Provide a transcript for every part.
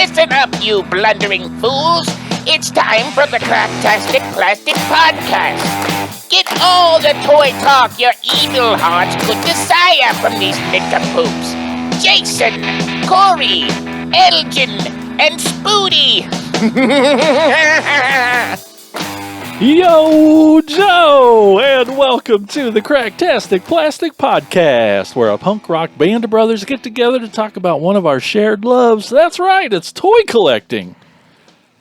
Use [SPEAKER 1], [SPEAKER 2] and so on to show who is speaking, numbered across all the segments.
[SPEAKER 1] Listen up, you blundering fools. It's time for the Cracktastic Plastic Podcast. Get all the toy talk your evil hearts could desire from these nincompoops. Jason, Corey, Elgin, and Spoody.
[SPEAKER 2] Yo, Joe, and welcome to the Cracktastic Plastic Podcast, where a punk rock band of brothers get together to talk about one of our shared loves. That's right, it's toy collecting.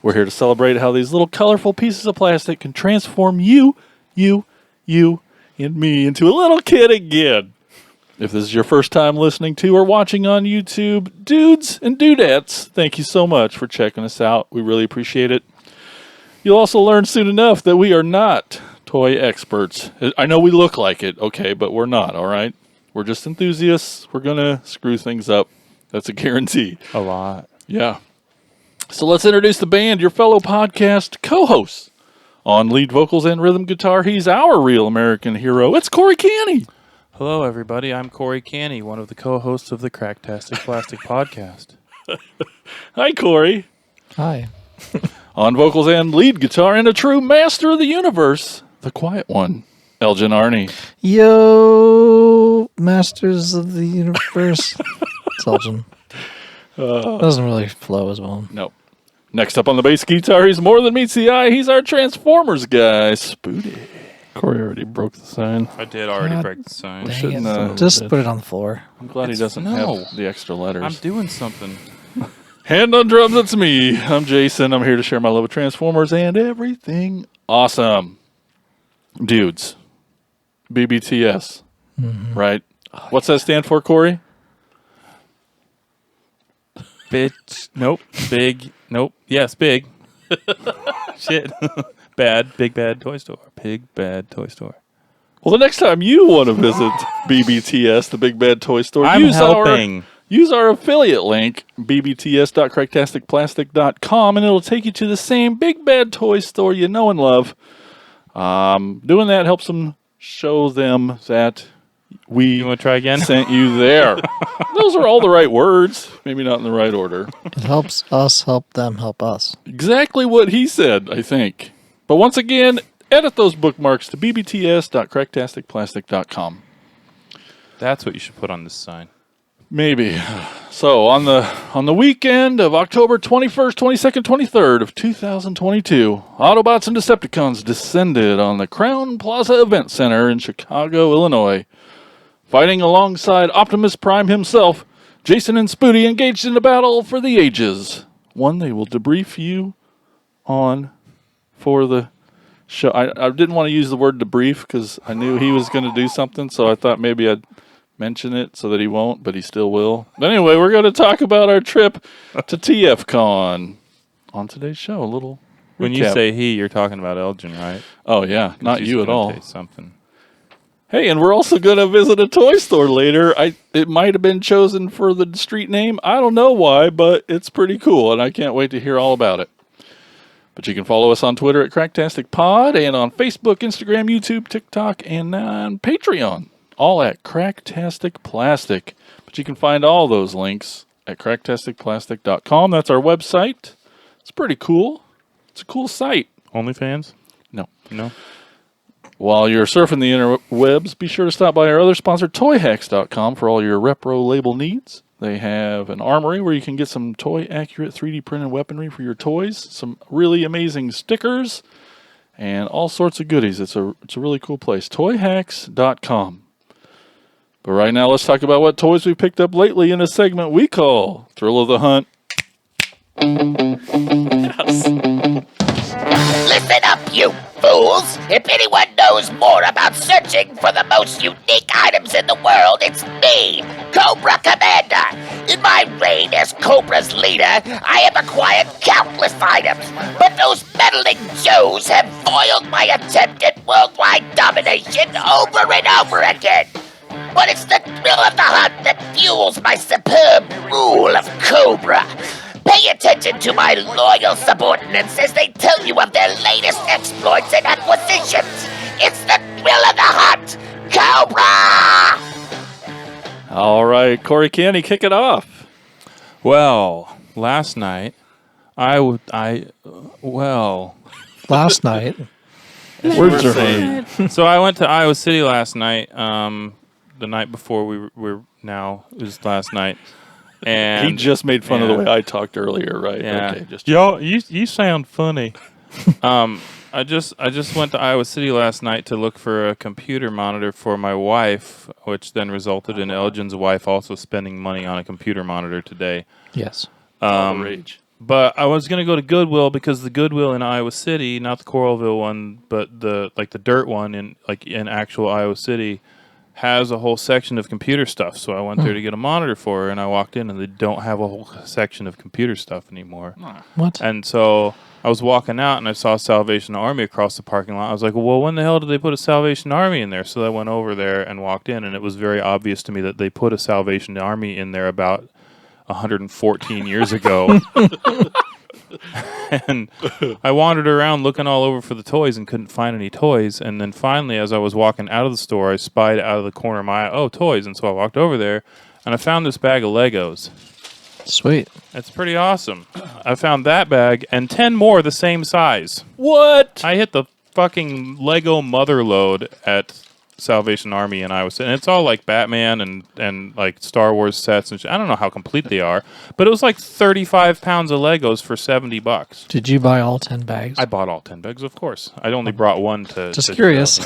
[SPEAKER 2] We're here to celebrate how these little colorful pieces of plastic can transform you, and me into a little kid again. If this is your first time listening to or watching on YouTube, dudes and dudettes, thank you so much for checking us out. We really appreciate it. You'll also learn soon enough that we are not toy experts. I know we look like it, okay, but we're not, all right? We're just enthusiasts. We're going to screw things up. That's a guarantee.
[SPEAKER 3] A lot.
[SPEAKER 2] Yeah. So let's introduce the band, your fellow podcast co-hosts. On lead vocals and rhythm guitar, he's our real American hero. It's Corey Canny.
[SPEAKER 3] Hello, everybody. I'm Corey Canny, one of the co-hosts of the Cracktastic Plastic Podcast.
[SPEAKER 2] Hi, Corey.
[SPEAKER 4] Hi.
[SPEAKER 2] On vocals and lead guitar, and a true master of the universe, the quiet one, Elgin Arney.
[SPEAKER 4] Yo, Masters of the Universe. It's Elgin. Doesn't really flow as well.
[SPEAKER 2] No. Next up on the bass guitar, he's more than meets the eye. He's our Transformers guy, Spoody.
[SPEAKER 5] Corey already broke the sign.
[SPEAKER 3] I did already
[SPEAKER 4] God
[SPEAKER 3] break the sign.
[SPEAKER 4] Dang
[SPEAKER 2] shouldn't,
[SPEAKER 4] it. Just put it on the floor.
[SPEAKER 2] I'm glad he doesn't have the extra letters.
[SPEAKER 3] I'm doing something.
[SPEAKER 2] Hand on drums, it's me. I'm Jason. I'm here to share my love of Transformers and everything awesome. Dudes. BBTS. Mm-hmm. Right? What's that stand for, Corey?
[SPEAKER 3] Bitch. Nope. Big. Nope. Yes, big. Shit. Bad. Big bad toy store. Big bad toy store.
[SPEAKER 2] Well, the next time you want to visit BBTS, the Big Bad Toy Store,
[SPEAKER 3] I'm helping.
[SPEAKER 2] Use our affiliate link, bbts.cracktasticplastic.com, and it'll take you to the same Big Bad Toy Store you know and love. Doing that helps them show them that
[SPEAKER 3] You want to try again?
[SPEAKER 2] sent you there. Those are all the right words, maybe not in the right order.
[SPEAKER 4] It helps us help them help us.
[SPEAKER 2] Exactly what he said, I think. But once again, edit those bookmarks to bbts.cracktasticplastic.com.
[SPEAKER 3] That's what you should put on this sign.
[SPEAKER 2] Maybe. So on the weekend of October 21st, 22nd, 23rd of 2022, Autobots and Decepticons descended on the Crown Plaza Event Center in Chicago, Illinois. Fighting alongside Optimus Prime himself, Jason and Spoody engaged in a battle for the ages. One they will debrief you on for the show. I didn't want to use the word debrief because I knew he was going to do something, so I thought maybe I'd mention it so that he won't, but he still will. But anyway, we're going to talk about our trip to TFcon on today's show. A little
[SPEAKER 3] When
[SPEAKER 2] recap.
[SPEAKER 3] you say he, you're talking about Elgin, right?
[SPEAKER 2] Oh, yeah. Not
[SPEAKER 3] He's
[SPEAKER 2] you at
[SPEAKER 3] gonna
[SPEAKER 2] all.
[SPEAKER 3] taste something.
[SPEAKER 2] Hey, and we're also going to visit a toy store later. It might have been chosen for the street name. I don't know why, but it's pretty cool, and I can't wait to hear all about it. But you can follow us on Twitter at CracktasticPod and on Facebook, Instagram, YouTube, TikTok, and on Patreon. All at Cracktastic Plastic. But you can find all those links at cracktasticplastic.com. That's our website. It's pretty cool. It's a cool site.
[SPEAKER 3] OnlyFans?
[SPEAKER 2] No.
[SPEAKER 3] No?
[SPEAKER 2] While you're surfing the interwebs, be sure to stop by our other sponsor, ToyHacks.com, for all your repro label needs. They have an armory where you can get some toy-accurate 3D printed weaponry for your toys, some really amazing stickers, and all sorts of goodies. It's a really cool place. ToyHacks.com. But right now, let's talk about what toys we picked up lately in a segment we call Thrill of the Hunt.
[SPEAKER 1] Yes. Listen up, you fools! If anyone knows more about searching for the most unique items in the world, it's me, Cobra Commander. In my reign as Cobra's leader, I have acquired countless items, but those meddling Joes have foiled my attempt at worldwide domination over and over again. But it's the thrill of the hunt that fuels my superb rule of Cobra. Pay attention to my loyal subordinates as they tell you of their latest exploits and acquisitions. It's the thrill of the hunt, Cobra!
[SPEAKER 2] All right, Corey Canny, kick it off.
[SPEAKER 3] Well, last night, well,
[SPEAKER 4] Last night.
[SPEAKER 2] Words are hard.
[SPEAKER 3] so I went to Iowa City last night. The night before we were now it was last night, and
[SPEAKER 2] He just made fun of the
[SPEAKER 3] yeah.
[SPEAKER 2] way I talked earlier, right?
[SPEAKER 3] Yeah.
[SPEAKER 2] Okay, just
[SPEAKER 3] Y'all, you sound funny. I just went to Iowa City last night to look for a computer monitor for my wife, which then resulted in Elgin's wife also spending money on a computer monitor today.
[SPEAKER 4] Yes.
[SPEAKER 2] all the rage.
[SPEAKER 3] But I was gonna go to Goodwill because the Goodwill in Iowa City, not the Coralville one, but the dirt one in actual Iowa City, has a whole section of computer stuff. So I went there to get a monitor for her, and I walked in, and they don't have a whole section of computer stuff anymore.
[SPEAKER 4] What?
[SPEAKER 3] And so I was walking out, and I saw Salvation Army across the parking lot. I was like, well, when the hell did they put a Salvation Army in there? So I went over there and walked in, and it was very obvious to me that they put a Salvation Army in there about 114 years ago. And I wandered around looking all over for the toys and couldn't find any toys. And then finally, as I was walking out of the store, I spied out of the corner of my eye, oh, toys. And so I walked over there, and I found this bag of Legos.
[SPEAKER 4] Sweet.
[SPEAKER 3] It's pretty awesome. I found that bag and 10 more the same size.
[SPEAKER 2] What?
[SPEAKER 3] I hit the fucking Lego mother load at Salvation Army in Iowa City. And it's all like Batman and like Star Wars sets and shit. I don't know how complete they are, but it was like 35 pounds of Legos for $70.
[SPEAKER 4] Did you buy all 10 bags?
[SPEAKER 3] I bought all 10 bags, of course. I only brought one to...
[SPEAKER 4] Just
[SPEAKER 3] to
[SPEAKER 4] curious.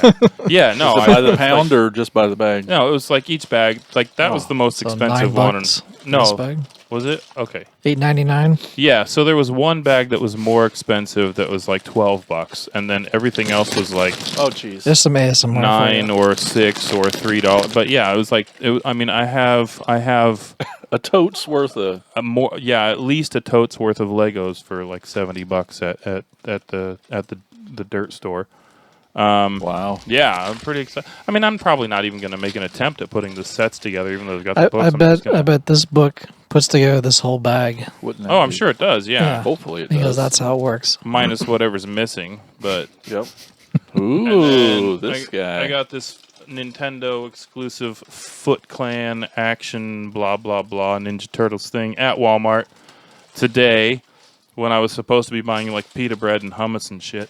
[SPEAKER 3] Yeah, no.
[SPEAKER 2] Is it by the pound or just by the bag?
[SPEAKER 3] No, it was like each bag. Like that was the most
[SPEAKER 4] So
[SPEAKER 3] expensive
[SPEAKER 4] $9
[SPEAKER 3] one.
[SPEAKER 4] this
[SPEAKER 3] No.
[SPEAKER 4] bag?
[SPEAKER 3] Was it? Okay.
[SPEAKER 4] $8.99.
[SPEAKER 3] Yeah, so there was one bag that was more expensive that was like $12, and then everything else was like
[SPEAKER 2] Oh, jeez.
[SPEAKER 4] There's some ASMR. for
[SPEAKER 3] $9
[SPEAKER 4] you.
[SPEAKER 3] or $6 or $3. But yeah, it was like I mean, I have
[SPEAKER 2] A tote's worth of...
[SPEAKER 3] at least a tote's worth of Legos for like $70 at the dirt store.
[SPEAKER 2] Wow.
[SPEAKER 3] Yeah, I'm pretty excited. I mean, I'm probably not even going to make an attempt at putting the sets together, even though they've got the books.
[SPEAKER 4] I bet this book puts together this whole bag
[SPEAKER 2] Wouldn't that
[SPEAKER 3] Oh, I'm
[SPEAKER 2] be-
[SPEAKER 3] sure it does. Yeah,
[SPEAKER 4] Yeah.
[SPEAKER 2] Hopefully it
[SPEAKER 4] because
[SPEAKER 2] does.
[SPEAKER 4] that's how it works.
[SPEAKER 3] minus whatever's missing. But
[SPEAKER 2] Yep.
[SPEAKER 3] and
[SPEAKER 2] Ooh,
[SPEAKER 3] then
[SPEAKER 2] this guy.
[SPEAKER 3] I got this Nintendo exclusive Foot Clan action blah blah blah Ninja Turtles thing at Walmart today when I was supposed to be buying like pita bread and hummus and shit.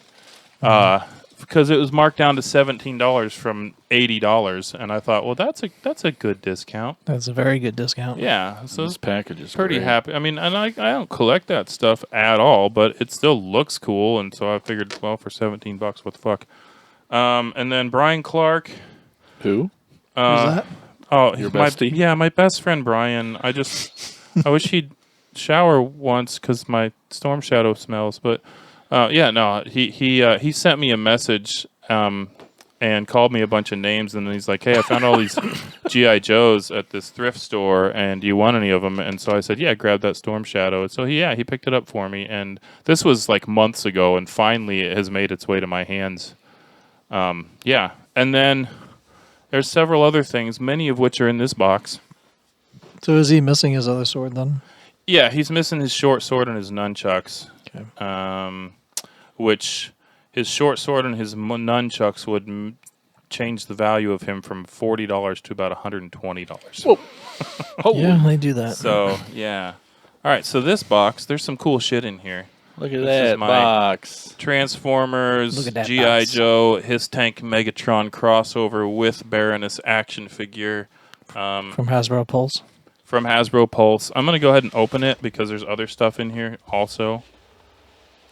[SPEAKER 3] Because it was marked down to $17 from $80, and I thought, well, that's a good discount.
[SPEAKER 4] That's a very good discount.
[SPEAKER 3] Yeah, so
[SPEAKER 2] This package is
[SPEAKER 3] pretty
[SPEAKER 2] great.
[SPEAKER 3] happy. I mean, and I don't collect that stuff at all, but it still looks cool, and so I figured, well, for $17, what the fuck? And then Brian Clark.
[SPEAKER 2] Who?
[SPEAKER 4] Who's that?
[SPEAKER 3] Oh,
[SPEAKER 2] Your
[SPEAKER 3] my
[SPEAKER 2] bestie?
[SPEAKER 3] my best friend Brian. I wish he'd shower once because my storm shadow smells. But he sent me a message and called me a bunch of names, and then he's like, "Hey, I found all these GI Joes at this thrift store, and do you want any of them?" And so I said, "Yeah, grab that storm shadow." And so he picked it up for me, and this was like months ago, and finally it has made its way to my hands. And then there's several other things, many of which are in this box.
[SPEAKER 4] So is he missing his other sword then?
[SPEAKER 3] Yeah, he's missing his short sword and his nunchucks.
[SPEAKER 4] Okay.
[SPEAKER 3] Which his short sword and his nunchucks would change the value of him from $40 to about $120.
[SPEAKER 2] Whoa. Holy.
[SPEAKER 4] Yeah, they do that.
[SPEAKER 3] So, yeah. All right, so this box, there's some cool shit in here.
[SPEAKER 2] Look at
[SPEAKER 3] This
[SPEAKER 2] that
[SPEAKER 3] is my-
[SPEAKER 2] box.
[SPEAKER 3] Transformers,
[SPEAKER 4] Look at that
[SPEAKER 3] G.I.
[SPEAKER 4] box.
[SPEAKER 3] Joe, his Tank Megatron crossover with Baroness action figure
[SPEAKER 4] From Hasbro Pulse.
[SPEAKER 3] from Hasbro Pulse. I'm going to go ahead and open it because there's other stuff in here also.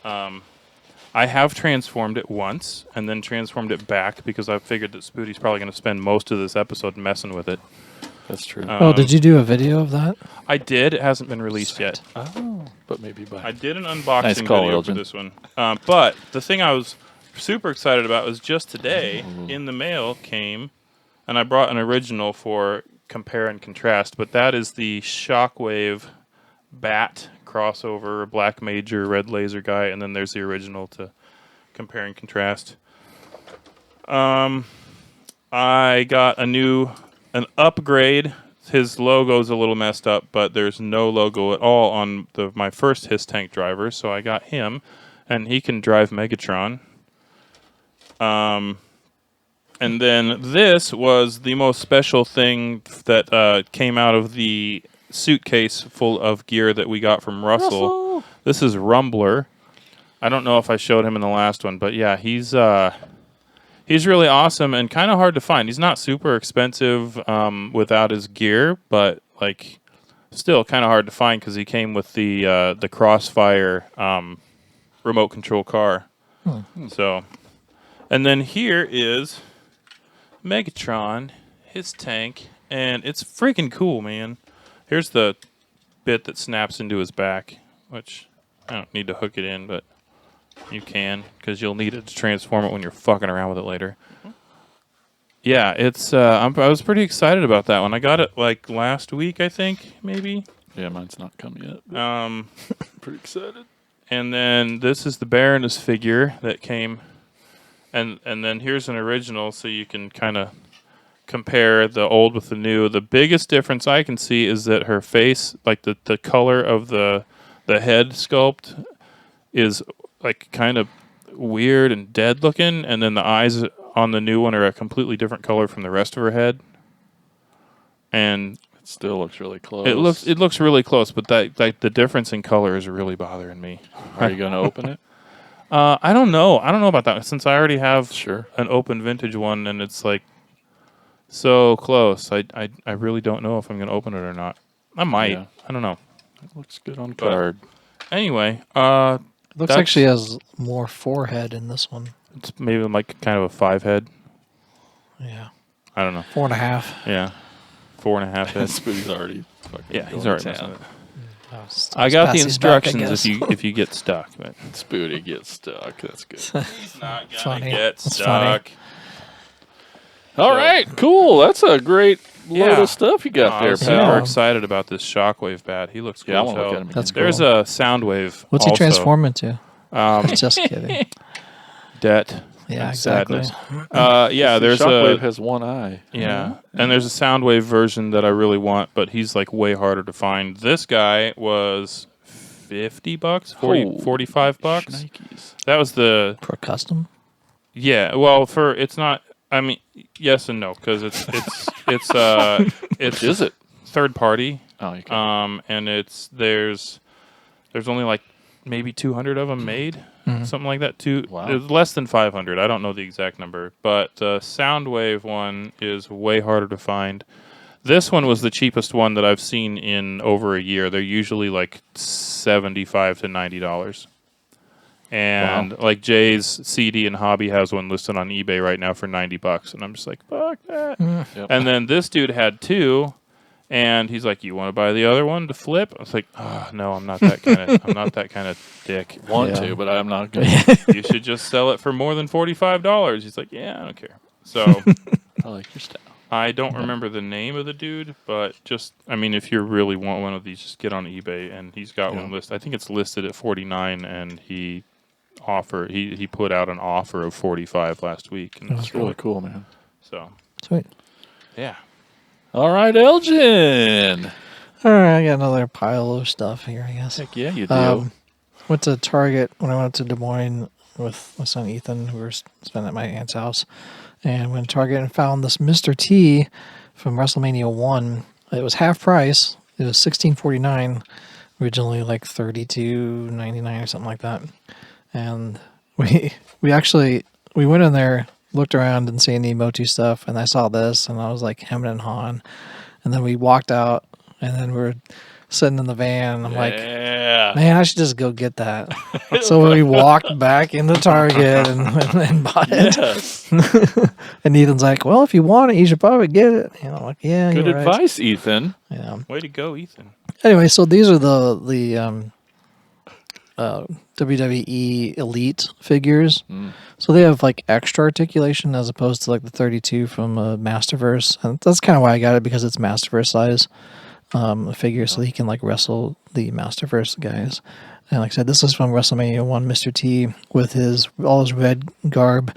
[SPEAKER 3] I have transformed it once and then transformed it back because I figured that Spoody's probably going to spend most of this episode messing with it.
[SPEAKER 2] That's true.
[SPEAKER 4] Did you do a video of that?
[SPEAKER 3] I did. It hasn't been released yet.
[SPEAKER 2] Oh, but maybe by...
[SPEAKER 3] I did an unboxing
[SPEAKER 2] Nice call,
[SPEAKER 3] video for
[SPEAKER 2] Elgin.
[SPEAKER 3] this one. But the thing I was super excited about was just today in the mail came, and I brought an original for compare and contrast, but that is the Shockwave Bat crossover, Black Major, Red Laser guy, and then there's the original to compare and contrast. I got an upgrade. His logo's a little messed up, but there's no logo at all on my first His Tank driver, so I got him, and he can drive Megatron. And then this was the most special thing that came out of the suitcase full of gear that we got from Russell. This is Rumbler. I don't know if I showed him in the last one, but yeah, he's really awesome and kind of hard to find. He's not super expensive without his gear, but like still kind of hard to find because he came with the Crossfire remote control car. So, and then here is Megatron, his tank, and it's freaking cool, man. Here's the bit that snaps into his back, which I don't need to hook it in, but you can, because you'll need it to transform it when you're fucking around with it later. Yeah, it's. I was pretty excited about that one. I got it like last week, I think, maybe.
[SPEAKER 2] Yeah, mine's not come yet. Pretty excited.
[SPEAKER 3] And then this is the Baroness figure that came, and then here's an original, so you can kind of compare the old with the new. The biggest difference I can see is that her face, like the color of the head sculpt, is like kind of weird and dead looking, and then the eyes on the new one are a completely different color from the rest of her head. And
[SPEAKER 2] it still looks really close.
[SPEAKER 3] It looks really close, but that like the difference in color is really bothering me.
[SPEAKER 2] Are you going to open it?
[SPEAKER 3] I don't know. I don't know about that since I already have
[SPEAKER 2] Sure.
[SPEAKER 3] an open vintage one, and it's like so close. I really don't know if I'm going to open it or not. I might.
[SPEAKER 2] Yeah.
[SPEAKER 3] I don't know.
[SPEAKER 2] It looks good on card.
[SPEAKER 3] Anyway,
[SPEAKER 4] Looks like she has more forehead in this one.
[SPEAKER 3] it's maybe like kind of a 5 head.
[SPEAKER 4] Yeah.
[SPEAKER 3] I don't know.
[SPEAKER 4] 4.5.
[SPEAKER 3] Yeah, 4.5 head.
[SPEAKER 2] Spoody's already fucking
[SPEAKER 3] Yeah, he's
[SPEAKER 2] going
[SPEAKER 3] already
[SPEAKER 2] to
[SPEAKER 3] messing
[SPEAKER 2] town.
[SPEAKER 3] with it.
[SPEAKER 4] It's
[SPEAKER 3] I got the
[SPEAKER 4] past his back, I
[SPEAKER 3] instructions
[SPEAKER 4] guess.
[SPEAKER 3] if you get stuck. But
[SPEAKER 2] Spoody gets stuck. That's good.
[SPEAKER 3] he's not gonna
[SPEAKER 4] Funny.
[SPEAKER 3] get
[SPEAKER 4] That's
[SPEAKER 3] stuck.
[SPEAKER 2] All right, cool. That's a great load
[SPEAKER 3] Yeah.
[SPEAKER 2] of stuff you got
[SPEAKER 3] I
[SPEAKER 2] there,
[SPEAKER 3] was super
[SPEAKER 2] pal.
[SPEAKER 3] excited about this Shockwave bat. He looks cool.
[SPEAKER 2] Yeah, I
[SPEAKER 3] as
[SPEAKER 2] want to look
[SPEAKER 3] hell.
[SPEAKER 2] at him again.
[SPEAKER 4] That's
[SPEAKER 3] There's
[SPEAKER 4] cool.
[SPEAKER 3] a Soundwave.
[SPEAKER 4] What's he
[SPEAKER 3] also.
[SPEAKER 4] transform into? Just kidding.
[SPEAKER 3] Debt.
[SPEAKER 4] Yeah,
[SPEAKER 3] and
[SPEAKER 4] exactly.
[SPEAKER 3] Sadness. Yeah, there's
[SPEAKER 2] Shockwave
[SPEAKER 3] a
[SPEAKER 2] has one eye.
[SPEAKER 3] yeah, and there's a Soundwave version that I really want, but he's like way harder to find. This guy was $50, 45 bucks.
[SPEAKER 2] Shnikes.
[SPEAKER 3] That was the
[SPEAKER 4] For custom?
[SPEAKER 3] yeah. Well, for it's not. I mean, yes and no, because it's
[SPEAKER 2] Which is it?
[SPEAKER 3] third party.
[SPEAKER 2] Oh, you can.
[SPEAKER 3] And there's only like maybe 200 of them made, something like that.
[SPEAKER 2] Wow.
[SPEAKER 3] It's less than 500. I don't know the exact number, but the Soundwave one is way harder to find. This one was the cheapest one that I've seen in over a year. They're usually like $75 to $90. And like Jay's CD and Hobby has one listed on eBay right now for $90, and I'm just like, fuck that.
[SPEAKER 2] Yep.
[SPEAKER 3] And then this dude had 2. And he's like, "You want to buy the other one to flip?" I was like, "Oh no, I'm not that kind of dick.
[SPEAKER 2] Want
[SPEAKER 4] Yeah.
[SPEAKER 2] to, but I'm not going to.
[SPEAKER 3] You should just sell it for more than $45." He's like, "Yeah, I don't care." So
[SPEAKER 2] I like your style.
[SPEAKER 3] I don't remember the name of the dude, but just I mean, if you really want one of these, just get on eBay, and he's got one listed. I think it's listed at $49, and he put out an offer of $45 last week, and
[SPEAKER 2] That's really cool, man.
[SPEAKER 3] so
[SPEAKER 4] Sweet.
[SPEAKER 3] yeah.
[SPEAKER 2] All right, Elgin.
[SPEAKER 4] All right, I got another pile of stuff here, I guess.
[SPEAKER 2] Heck yeah, you do.
[SPEAKER 4] Went to Target when I went to Des Moines with my son Ethan. We were spending at my aunt's house. And went to Target and found this Mr. T from WrestleMania 1. It was half price. It was $16.49. Originally like $32.99 or something like that. And we went in there, looked around, didn't see any Motu stuff, and I saw this, and I was like hemming and hawing. And then we walked out, and then we were sitting in the van. And I'm like,
[SPEAKER 2] yeah.
[SPEAKER 4] man, I should just go get that. So we walked back into Target and bought it.
[SPEAKER 2] Yes.
[SPEAKER 4] And Ethan's like, well, if you want it, you should probably get it. You know, like, yeah,
[SPEAKER 2] Good
[SPEAKER 4] you're right.
[SPEAKER 2] advice, Ethan.
[SPEAKER 4] Yeah.
[SPEAKER 3] Way to go, Ethan.
[SPEAKER 4] Anyway, so these are the WWE Elite figures. So they have like extra articulation as opposed to like the 32 from Masterverse. And that's kind of why I got it, because it's Masterverse size figure, so he can like wrestle the Masterverse guys. And like I said, this is from WrestleMania 1, Mr. T with all his red garb.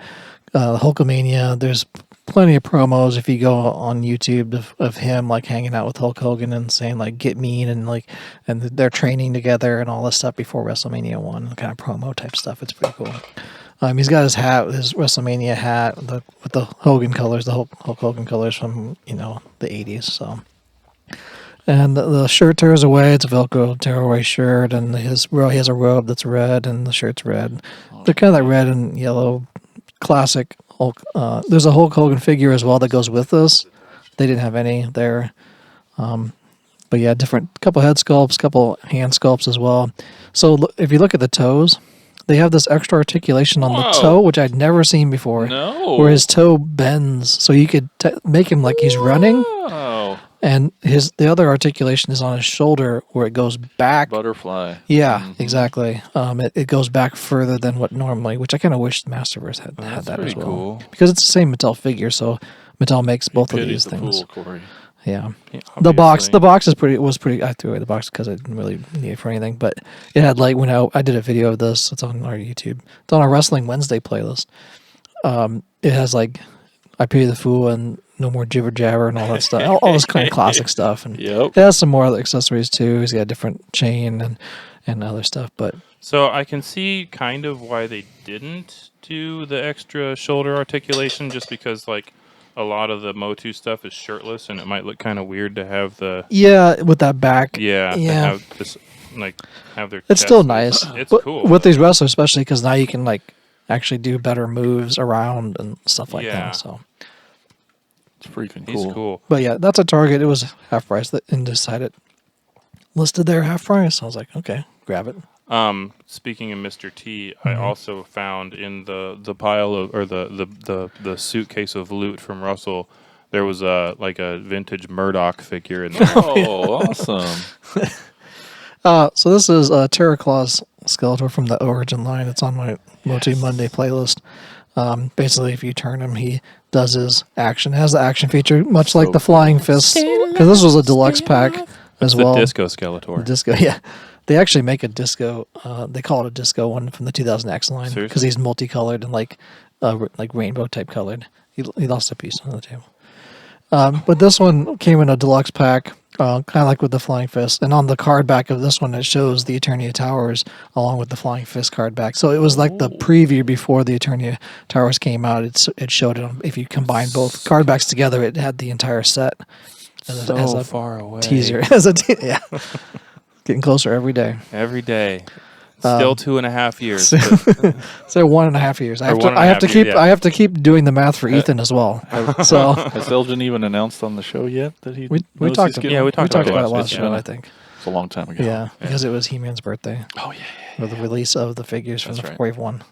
[SPEAKER 4] Hulkamania, there's plenty of promos if you go on YouTube of him like hanging out with Hulk Hogan and saying like "get mean" and like, and they're training together and all this stuff before WrestleMania 1, kind of promo type stuff. It's pretty cool. He's got his hat, his WrestleMania hat with the Hogan colors, the Hulk Hogan colors from the 80s. So, And the shirt tears away. It's a Velcro tearaway shirt, and he has a robe that's red, and the shirt's red. They're kind of that red and yellow classic Hulk. There's a Hulk Hogan figure as well that goes with this. They didn't have any there. But yeah, couple head sculpts, couple hand sculpts as well. So if you look at the toes, they have this extra articulation on the toe, which I'd never seen before.
[SPEAKER 2] No.
[SPEAKER 4] Where his toe bends, so you could make him like he's running.
[SPEAKER 2] Oh.
[SPEAKER 4] And the other articulation is on his shoulder where it goes back.
[SPEAKER 2] Butterfly.
[SPEAKER 4] Yeah, exactly. It goes back further than what normally, which I kind of wish the Masterverse had that as well.
[SPEAKER 3] Cool.
[SPEAKER 4] Because it's the same Mattel figure, so Mattel makes both of these things.
[SPEAKER 2] Fool, Corey.
[SPEAKER 4] Yeah.
[SPEAKER 3] Yeah,
[SPEAKER 4] The box was pretty. I threw away the box because I didn't really need it for anything. But it had like when I did a video of this. It's on our YouTube. It's on our Wrestling Wednesday playlist. It has like I Pity the Fool and No More Jibber Jabber and all that stuff. All this kind of classic stuff. And
[SPEAKER 2] Yep.
[SPEAKER 4] it has some more other accessories too. He's got a different chain and other stuff. But
[SPEAKER 3] So I can see kind of why they didn't do the extra shoulder articulation, just because like a lot of the Motu stuff is shirtless, and it might look kind of weird to have the
[SPEAKER 4] yeah, with that back.
[SPEAKER 3] to
[SPEAKER 4] Yeah.
[SPEAKER 3] have this have their.
[SPEAKER 4] It's
[SPEAKER 3] chest
[SPEAKER 4] still
[SPEAKER 3] loose.
[SPEAKER 4] nice.
[SPEAKER 3] It's
[SPEAKER 4] But
[SPEAKER 3] cool
[SPEAKER 4] with these wrestlers, especially because now you can like actually do better moves around and stuff like
[SPEAKER 3] Yeah.
[SPEAKER 4] that. So.
[SPEAKER 2] It's freaking
[SPEAKER 3] He's
[SPEAKER 2] cool.
[SPEAKER 3] cool.
[SPEAKER 4] But yeah, that's a Target. It was half price and decided listed there half price. I was like, okay, grab it.
[SPEAKER 3] Speaking of Mr. T, I also found in the pile of the suitcase of loot from Russell, there was a vintage Murdoch figure in there.
[SPEAKER 2] Oh, awesome.
[SPEAKER 4] So this is a Terror Claws Skeletor from the Origin line. It's on my Motu Monday playlist. Basically, if you turn him, he does his action. It has the action feature, much like the Flying Fist. Because this was a deluxe pack as
[SPEAKER 3] It's
[SPEAKER 4] well.
[SPEAKER 3] the Disco Skeletor.
[SPEAKER 4] Disco, yeah. They actually make a disco. They call it a disco one from the 2000X line because he's multicolored and like rainbow type colored. He lost a piece on the table. But this one came in a deluxe pack, kind of like with the Flying Fist. And on the card back of this one, it shows the Eternia Towers along with the Flying Fist card back. So it was like the preview before the Eternia Towers came out. It showed it. If you combine both card backs together, it had the entire set as a
[SPEAKER 3] far away.
[SPEAKER 4] teaser. Yeah. Getting closer every day.
[SPEAKER 3] Every day. Still 2.5 years.
[SPEAKER 4] So 1.5 years. I have to keep doing the math for Ethan as well. So
[SPEAKER 2] Has Elgin even announced on the show yet that he?
[SPEAKER 4] we
[SPEAKER 2] knows
[SPEAKER 4] talked
[SPEAKER 2] he's getting-
[SPEAKER 3] Yeah, we talked about it
[SPEAKER 4] about it
[SPEAKER 3] last
[SPEAKER 4] last
[SPEAKER 3] week,
[SPEAKER 4] show,
[SPEAKER 3] yeah.
[SPEAKER 4] I think.
[SPEAKER 2] It's a long time ago.
[SPEAKER 4] Yeah, because it was He-Man's birthday.
[SPEAKER 2] Oh yeah.
[SPEAKER 4] With the release of the figures from
[SPEAKER 2] That's
[SPEAKER 4] the
[SPEAKER 2] right.
[SPEAKER 4] Wave 1.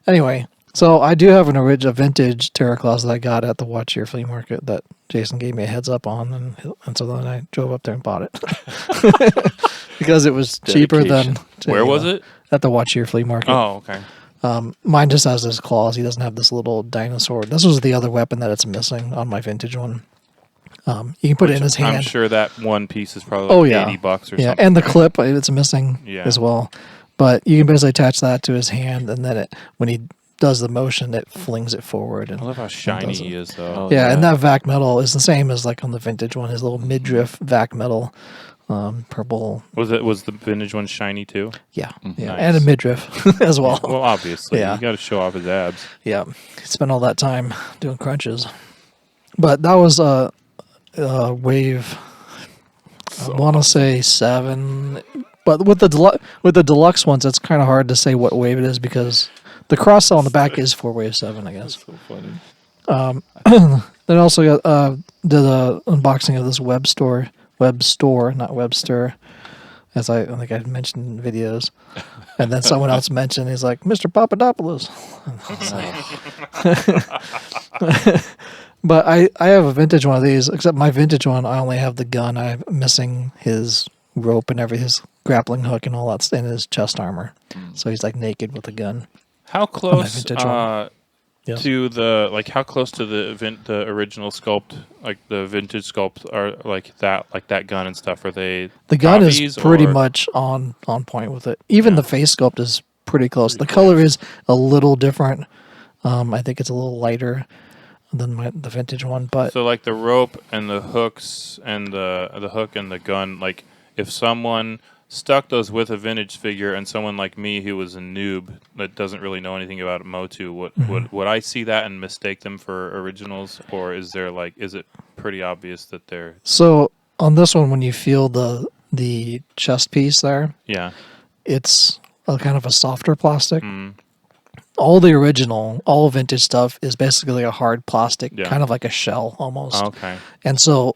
[SPEAKER 4] Anyway, so I do have an original vintage Terror Claws that I got at the Watch Your Flea Market that Jason gave me a heads up on, and so then I drove up there and bought it. Because it was cheaper than...
[SPEAKER 3] Where was it?
[SPEAKER 4] At the Watch Your Flea Market.
[SPEAKER 3] Oh, okay.
[SPEAKER 4] Mine just has his claws. He doesn't have this little dinosaur. This was the other weapon that it's missing on my vintage one. You can put it in his hand.
[SPEAKER 3] I'm sure that one piece is probably $80 or something.
[SPEAKER 4] Yeah, and the clip, it's missing
[SPEAKER 3] Yeah.
[SPEAKER 4] as well. But you can basically attach that to his hand, and then when he does the motion, it flings it forward. And
[SPEAKER 3] I love how shiny
[SPEAKER 4] does it.
[SPEAKER 3] he is, though.
[SPEAKER 4] Yeah, and that vac metal is the same as like on the vintage one. His little midriff vac metal, purple.
[SPEAKER 3] Was the vintage one shiny too?
[SPEAKER 4] Yeah, yeah,
[SPEAKER 3] Nice.
[SPEAKER 4] and a midriff as well.
[SPEAKER 3] Well, obviously,
[SPEAKER 4] Yeah.
[SPEAKER 3] you got to show off his abs.
[SPEAKER 4] Yeah, he spent all that time doing crunches. But that was a wave. I want to say 7, but with the deluxe ones, it's kind of hard to say what wave it is because the cross cell on the back is for wave 7, I guess.
[SPEAKER 2] So funny.
[SPEAKER 4] Then also did a unboxing of this web store, not Webster, as I think I mentioned in videos. And then someone else mentioned, he's like, Mr. Papadopoulos. But I have a vintage one of these, except my vintage one, I only have the gun. I'm missing his rope and his grappling hook and all that, and his chest armor. So he's like naked with a gun.
[SPEAKER 3] How close
[SPEAKER 4] vintage one. Yes.
[SPEAKER 3] to the how close to the original sculpt, like the vintage sculpt, are like that gun and stuff? Are they
[SPEAKER 4] The gun is
[SPEAKER 3] copies,
[SPEAKER 4] pretty
[SPEAKER 3] or-
[SPEAKER 4] much on point with it. Even the face sculpt is pretty close. The color is a little different. I think it's a little lighter than the vintage one, but
[SPEAKER 3] So like the rope and the hooks and the hook and the gun, like if someone stuck those with a vintage figure and someone like me who was a noob that doesn't really know anything about Motu, would I see that and mistake them for originals, or is it pretty obvious that they're
[SPEAKER 4] so on this one, when you feel the chest piece there,
[SPEAKER 3] Yeah.
[SPEAKER 4] it's a kind of a softer plastic. All the original, all vintage stuff is basically a hard plastic,
[SPEAKER 3] Yeah.
[SPEAKER 4] kind of like a shell almost.
[SPEAKER 3] Okay.
[SPEAKER 4] And so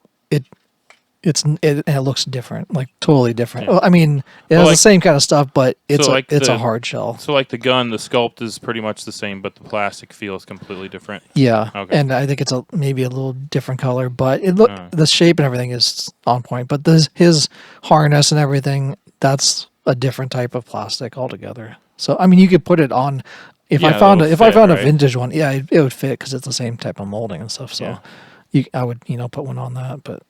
[SPEAKER 4] it looks different, like totally different.
[SPEAKER 3] Yeah.
[SPEAKER 4] Well, I mean, it has the same kind of stuff, but it's a hard shell.
[SPEAKER 3] So like the gun, the sculpt is pretty much the same, but the plastic feels completely different.
[SPEAKER 4] Yeah,
[SPEAKER 3] Okay.
[SPEAKER 4] and I think it's maybe a little different color, but the shape and everything is on point. But his harness and everything, that's a different type of plastic altogether. So I mean, you could put it on. If I found a
[SPEAKER 3] right?
[SPEAKER 4] vintage one, yeah, it would fit because it's the same type of molding and stuff. So
[SPEAKER 3] Yeah.
[SPEAKER 4] I would put one on that. But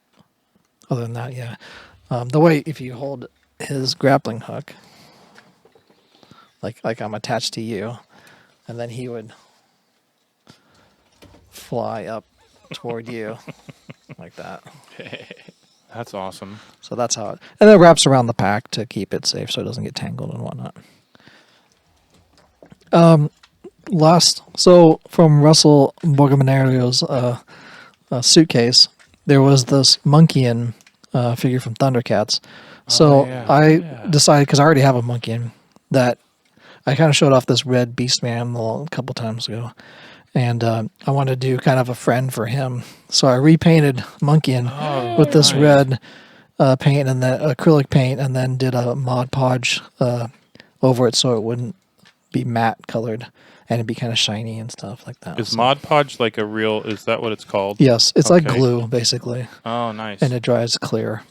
[SPEAKER 4] other than that, yeah, the way if you hold his grappling hook, like I'm attached to you, and then he would fly up toward you like that.
[SPEAKER 3] That's awesome.
[SPEAKER 4] So that's how it, and it wraps around the pack to keep it safe so it doesn't get tangled and whatnot. So from Russell Borgomanario's suitcase, there was this Monkeyan figure from Thundercats. So I decided, because I already have a Monkeyan, that I kind of showed off this red Beastman a couple times ago. And I wanted to do kind of a friend for him. So I repainted Monkeyan with this red paint and then acrylic paint, and then did a Mod Podge over it so it wouldn't be matte colored and it'd be kind of shiny and stuff like that.
[SPEAKER 3] Is Mod Podge like a real? Is that what it's called?
[SPEAKER 4] Yes, it's like glue basically,
[SPEAKER 3] Oh, nice.
[SPEAKER 4] and it dries clear.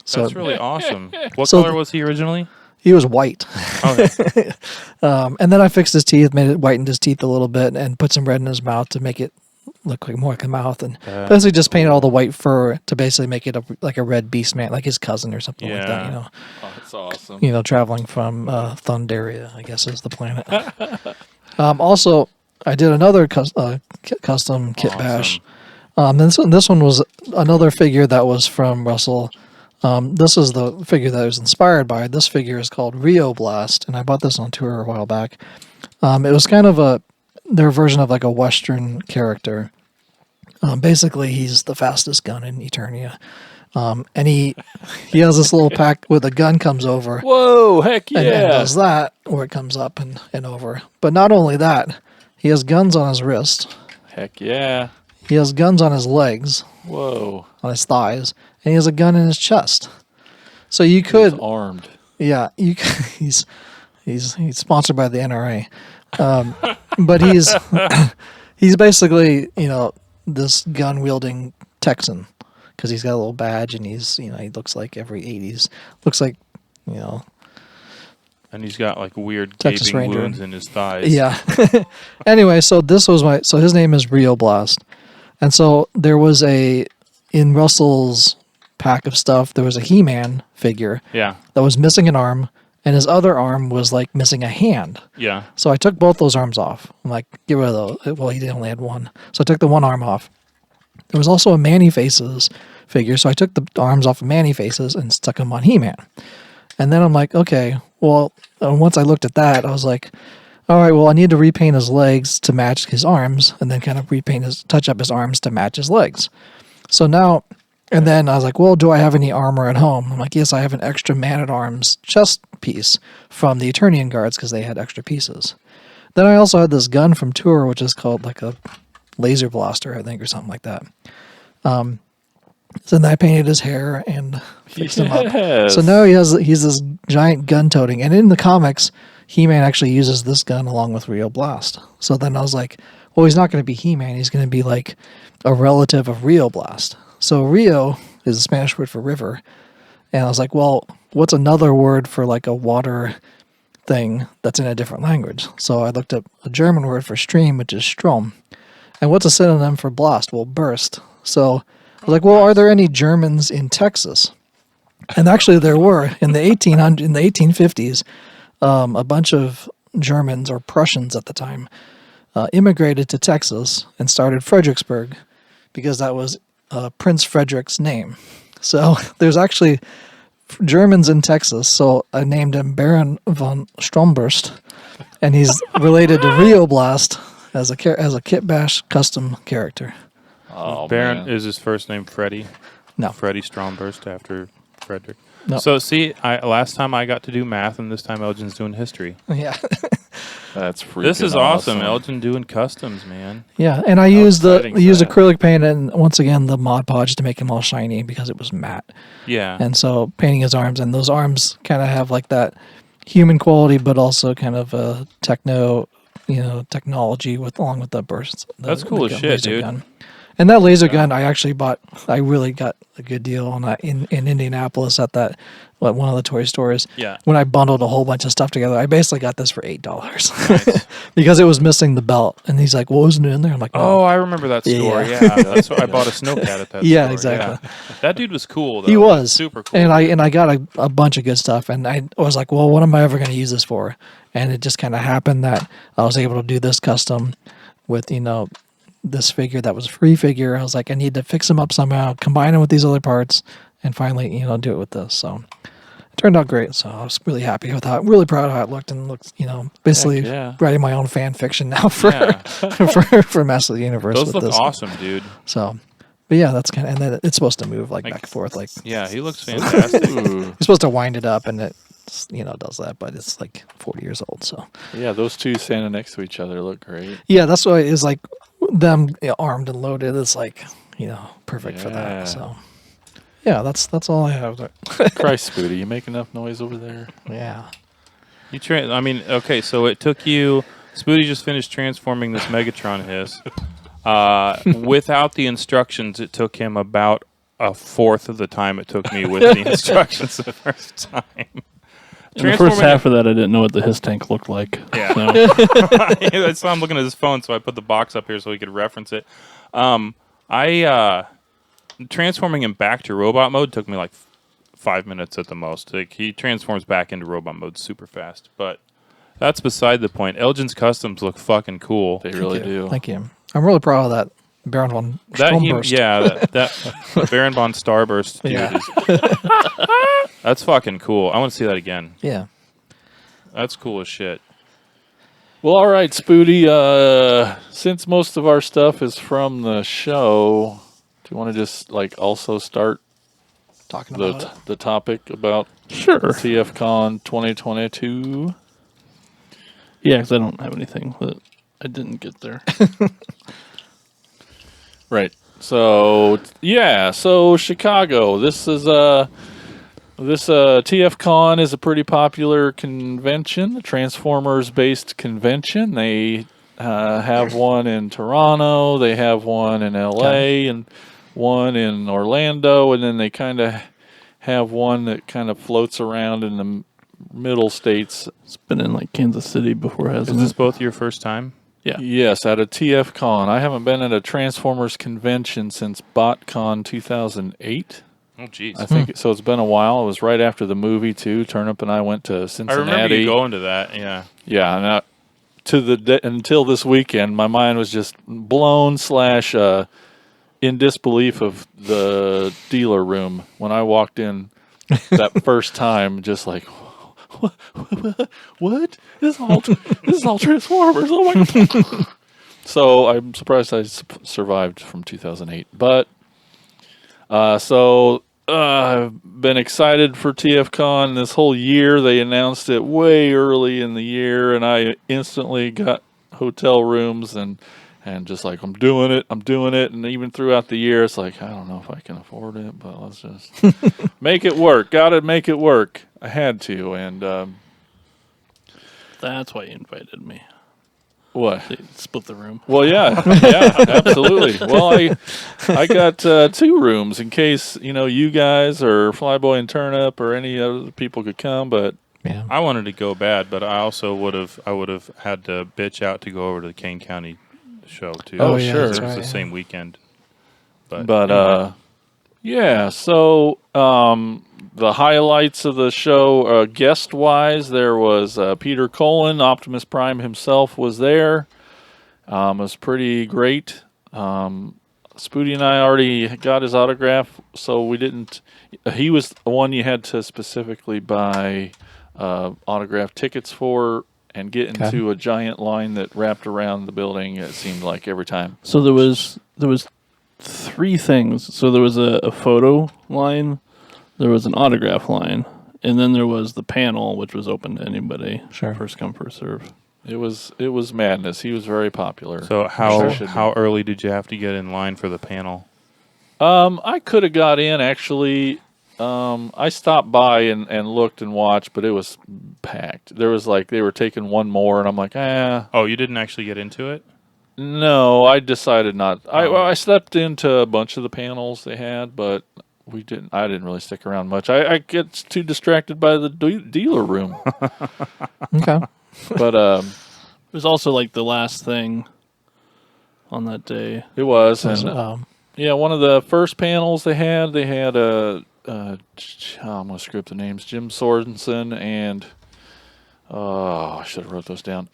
[SPEAKER 4] So
[SPEAKER 3] That's really awesome. What
[SPEAKER 4] So
[SPEAKER 3] color was he originally?
[SPEAKER 4] he was white.
[SPEAKER 3] Okay.
[SPEAKER 4] And then I fixed his teeth, whitened his teeth a little bit, and put some red in his mouth to make it look like more like a mouth. And basically just painted all the white fur to basically make it like a red beast man, like his cousin or something like that.
[SPEAKER 2] Oh, that's awesome.
[SPEAKER 4] Traveling from Thundaria, I guess is the planet. Also, I did another custom kit bash. This one was another figure that was from Russell. This is the figure that I was inspired by. This figure is called Rio Blast, and I bought this on tour a while back. It was kind of their version of like a Western character. Basically, he's the fastest gun in Eternia. And he has this little pack where the gun comes over.
[SPEAKER 2] Whoa, heck yeah.
[SPEAKER 4] And then does that where it comes up and over. But not only that, he has guns on his wrist.
[SPEAKER 2] Heck yeah.
[SPEAKER 4] He has guns on his legs,
[SPEAKER 2] Whoa.
[SPEAKER 4] on his thighs, and he has a gun in his chest. So you could,
[SPEAKER 2] He's armed.
[SPEAKER 4] yeah, he's sponsored by the NRA, but he's basically this gun wielding Texan because he's got a little badge and he looks like every 80s
[SPEAKER 3] And he's got like weird
[SPEAKER 4] Texas
[SPEAKER 3] gaping
[SPEAKER 4] Ranger.
[SPEAKER 3] wounds in his thighs.
[SPEAKER 4] Yeah. Anyway, so his name is Rio Blast. And so there was in Russell's pack of stuff, there was a He-Man figure
[SPEAKER 3] Yeah.
[SPEAKER 4] that was missing an arm, and his other arm was like missing a hand.
[SPEAKER 3] Yeah.
[SPEAKER 4] So I took both those arms off. I'm like, get rid of those. Well, he only had one. So I took the one arm off. There was also a Manny Faces figure, so I took the arms off of Manny Faces and stuck them on He-Man. And then I'm like, okay, well, once I looked at that, I was like, all right, well, I need to repaint his legs to match his arms, and then kind of touch up his arms to match his legs. So now, and then I was like, well, do I have any armor at home? I'm like, yes, I have an extra Man-at-Arms chest piece from the Eternian Guards because they had extra pieces. Then I also had this gun from tour, which is called like a laser blaster, I think, or something like that. So then I painted his hair and fixed him up. So now he's this giant gun toting, and in the comics, He-Man actually uses this gun along with Rio Blast. So then I was like, well, he's not going to be He-Man. He's going to be like a relative of Rio Blast. So Rio is a Spanish word for river. And I was like, well, what's another word for like a water thing that's in a different language? So I looked up a German word for stream, which is Strom. And what's a synonym for blast? Well, burst. So I was like, well, are there any Germans in Texas? And actually there were. In the 1850s, a bunch of Germans, or Prussians at the time, immigrated to Texas and started Fredericksburg because that was Prince Frederick's name. So there's actually Germans in Texas. So I named him Baron von Stromburst, and he's related to Rio Blast as a Kit Bash custom character.
[SPEAKER 2] Oh,
[SPEAKER 3] Baron
[SPEAKER 2] man.
[SPEAKER 3] is his first name Freddy.
[SPEAKER 4] No.
[SPEAKER 3] Freddie Stromburst after Frederick.
[SPEAKER 4] No.
[SPEAKER 3] So see, last time I got to do math, and this time Elgin's doing history.
[SPEAKER 4] Yeah.
[SPEAKER 2] That's freaking
[SPEAKER 3] This is awesome. Elgin doing customs, man.
[SPEAKER 4] Yeah, and I used
[SPEAKER 2] exciting is that?
[SPEAKER 4] acrylic paint and once again the Mod Podge to make him all shiny because it was matte.
[SPEAKER 3] Yeah.
[SPEAKER 4] And so painting his arms, and those arms kind of have like that human quality, but also kind of a technology along with the bursts.
[SPEAKER 3] That's cool as shit, dude.
[SPEAKER 4] Gun. And that laser gun, I actually bought. I really got a good deal on that in Indianapolis at one of the toy stores.
[SPEAKER 3] Yeah.
[SPEAKER 4] When I bundled a whole bunch of stuff together, I basically got this for $8
[SPEAKER 3] Nice.
[SPEAKER 4] because it was missing the belt. And he's like, "Well, wasn't it in there?" I'm like,
[SPEAKER 3] Oh,
[SPEAKER 4] "No."
[SPEAKER 3] I remember that store.
[SPEAKER 4] Yeah.
[SPEAKER 3] Yeah, that's what I bought a Snowcat at that
[SPEAKER 4] Yeah,
[SPEAKER 3] store.
[SPEAKER 4] exactly.
[SPEAKER 3] Yeah. That dude was cool, though.
[SPEAKER 4] He was
[SPEAKER 3] super cool.
[SPEAKER 4] and I got a bunch of good stuff, and I was like, well, what am I ever going to use this for? And it just kind of happened that I was able to do this custom with this figure that was a free figure. I was like, I need to fix him up somehow, combine him with these other parts, and finally do it with this. So it turned out great. So I was really happy with how, really proud of how it looked, and looks basically
[SPEAKER 2] Heck yeah.
[SPEAKER 4] writing my own fan fiction now for
[SPEAKER 3] Yeah.
[SPEAKER 4] for Master of the Universe.
[SPEAKER 3] Those
[SPEAKER 4] with
[SPEAKER 3] look
[SPEAKER 4] this.
[SPEAKER 3] awesome, dude.
[SPEAKER 4] So. But yeah, that's kind of, and then it's supposed to move like back and forth, like
[SPEAKER 3] Yeah, he looks fantastic.
[SPEAKER 2] Ooh.
[SPEAKER 4] you're supposed to wind it up, and it does that, but it's like 40 years old. So
[SPEAKER 2] Yeah, those two standing next to each other look great.
[SPEAKER 4] yeah, that's why it's like them armed and loaded. It's like perfect for
[SPEAKER 2] Yeah.
[SPEAKER 4] that. So yeah, that's all I have.
[SPEAKER 2] Christ, Spooty, you make enough noise over there?
[SPEAKER 4] Yeah,
[SPEAKER 3] Okay, so it took you. Spooty just finished transforming this Megatron hiss. Without the instructions, it took him about a fourth of the time it took me with the instructions the first time.
[SPEAKER 5] In the first half of that, I didn't know what the Hiss tank looked like.
[SPEAKER 3] Yeah.
[SPEAKER 5] So,
[SPEAKER 3] So I'm looking at his phone, so I put the box up here so he could reference it. Transforming him back to robot mode took me like 5 minutes at the most. Like, he transforms back into robot mode super fast, but that's beside the point. Elgin's customs look fucking cool.
[SPEAKER 2] They really do.
[SPEAKER 4] Thank you. I'm really proud of that Baron von Stromburst.
[SPEAKER 3] That Baron von Starburst dude
[SPEAKER 4] Yeah.
[SPEAKER 3] that's fucking cool. I want to see that again.
[SPEAKER 4] Yeah.
[SPEAKER 3] That's cool as shit.
[SPEAKER 2] Well, all right, Spooty. Since most of our stuff is from the show, do you want to just also start
[SPEAKER 4] Talking about it.
[SPEAKER 2] the topic about
[SPEAKER 5] sure.
[SPEAKER 2] TFcon 2022?
[SPEAKER 5] Yeah, because I don't have anything that I didn't get there.
[SPEAKER 2] Right. So Chicago. This is TFcon is a pretty popular convention, a Transformers-based convention. They have one in Toronto, they have one in LA, and one in Orlando, and then they kind of have one that kind of floats around in the middle states.
[SPEAKER 5] It's been in Kansas City before,
[SPEAKER 3] Is
[SPEAKER 5] hasn't
[SPEAKER 3] this
[SPEAKER 5] it?
[SPEAKER 3] both your first time?
[SPEAKER 5] Yeah.
[SPEAKER 2] Yes, at a TFcon. I haven't been at a Transformers convention since BotCon 2008.
[SPEAKER 3] Oh, jeez.
[SPEAKER 2] I think so. It's been a while. It was right after the movie too. Turnip and I went to
[SPEAKER 3] I
[SPEAKER 2] Cincinnati.
[SPEAKER 3] remember you going to that. Yeah.
[SPEAKER 2] Yeah, and until this weekend, my mind was just blown / in disbelief of the dealer room when I walked in that first time. Just like, what? This is all Transformers. Oh my god! So I'm surprised I survived from 2008, but. I've been excited for TFcon this whole year. They announced it way early in the year, and I instantly got hotel rooms and just like, I'm doing it. And even throughout the year, it's like, I don't know if I can afford it, but let's just make it work. Got to make it work. I had to, and
[SPEAKER 5] That's why you invited me.
[SPEAKER 2] what?
[SPEAKER 5] They split the room.
[SPEAKER 2] Well, yeah, absolutely. Well, I got 2 rooms in case you guys or Flyboy and Turnip or any other people could come. But
[SPEAKER 4] Yeah.
[SPEAKER 3] I wanted to go bad, but I also would have had to bitch out to go over to the Kane County show too.
[SPEAKER 2] Oh, yeah,
[SPEAKER 3] sure.
[SPEAKER 2] that's
[SPEAKER 3] It was
[SPEAKER 4] right,
[SPEAKER 3] the
[SPEAKER 4] yeah.
[SPEAKER 3] same weekend.
[SPEAKER 2] But
[SPEAKER 3] anyway.
[SPEAKER 2] yeah. So the highlights of the show, guest wise, there was Peter Cullen, Optimus Prime himself was there. It was pretty great. Spooty and I already got his autograph, so we didn't. He was the one you had to specifically buy autograph tickets for and get
[SPEAKER 4] Okay.
[SPEAKER 2] into a giant line that wrapped around the building. It seemed like every time.
[SPEAKER 5] So there was 3 things. So there was a photo line, there was an autograph line, and then there was the panel, which was open to anybody.
[SPEAKER 4] Sure.
[SPEAKER 5] First come, first serve.
[SPEAKER 2] It was madness. He was very popular.
[SPEAKER 3] So
[SPEAKER 2] Sure should be.
[SPEAKER 3] how early did you have to get in line for the panel?
[SPEAKER 2] I could have got in actually. I stopped by and looked and watched, but it was packed. There was like they were taking one more, and I'm like,
[SPEAKER 3] Oh, you didn't actually get into it?
[SPEAKER 2] no. I decided not. I stepped into a bunch of the panels they had, but we didn't. I didn't really stick around much. I get too distracted by the dealer room.
[SPEAKER 4] Okay.
[SPEAKER 2] But
[SPEAKER 5] It was also like the last thing on that day.
[SPEAKER 2] it was,
[SPEAKER 4] Was,
[SPEAKER 2] and yeah, one of the first panels they had I'm gonna screw up the names. Jim Sorensen and I should have wrote those down.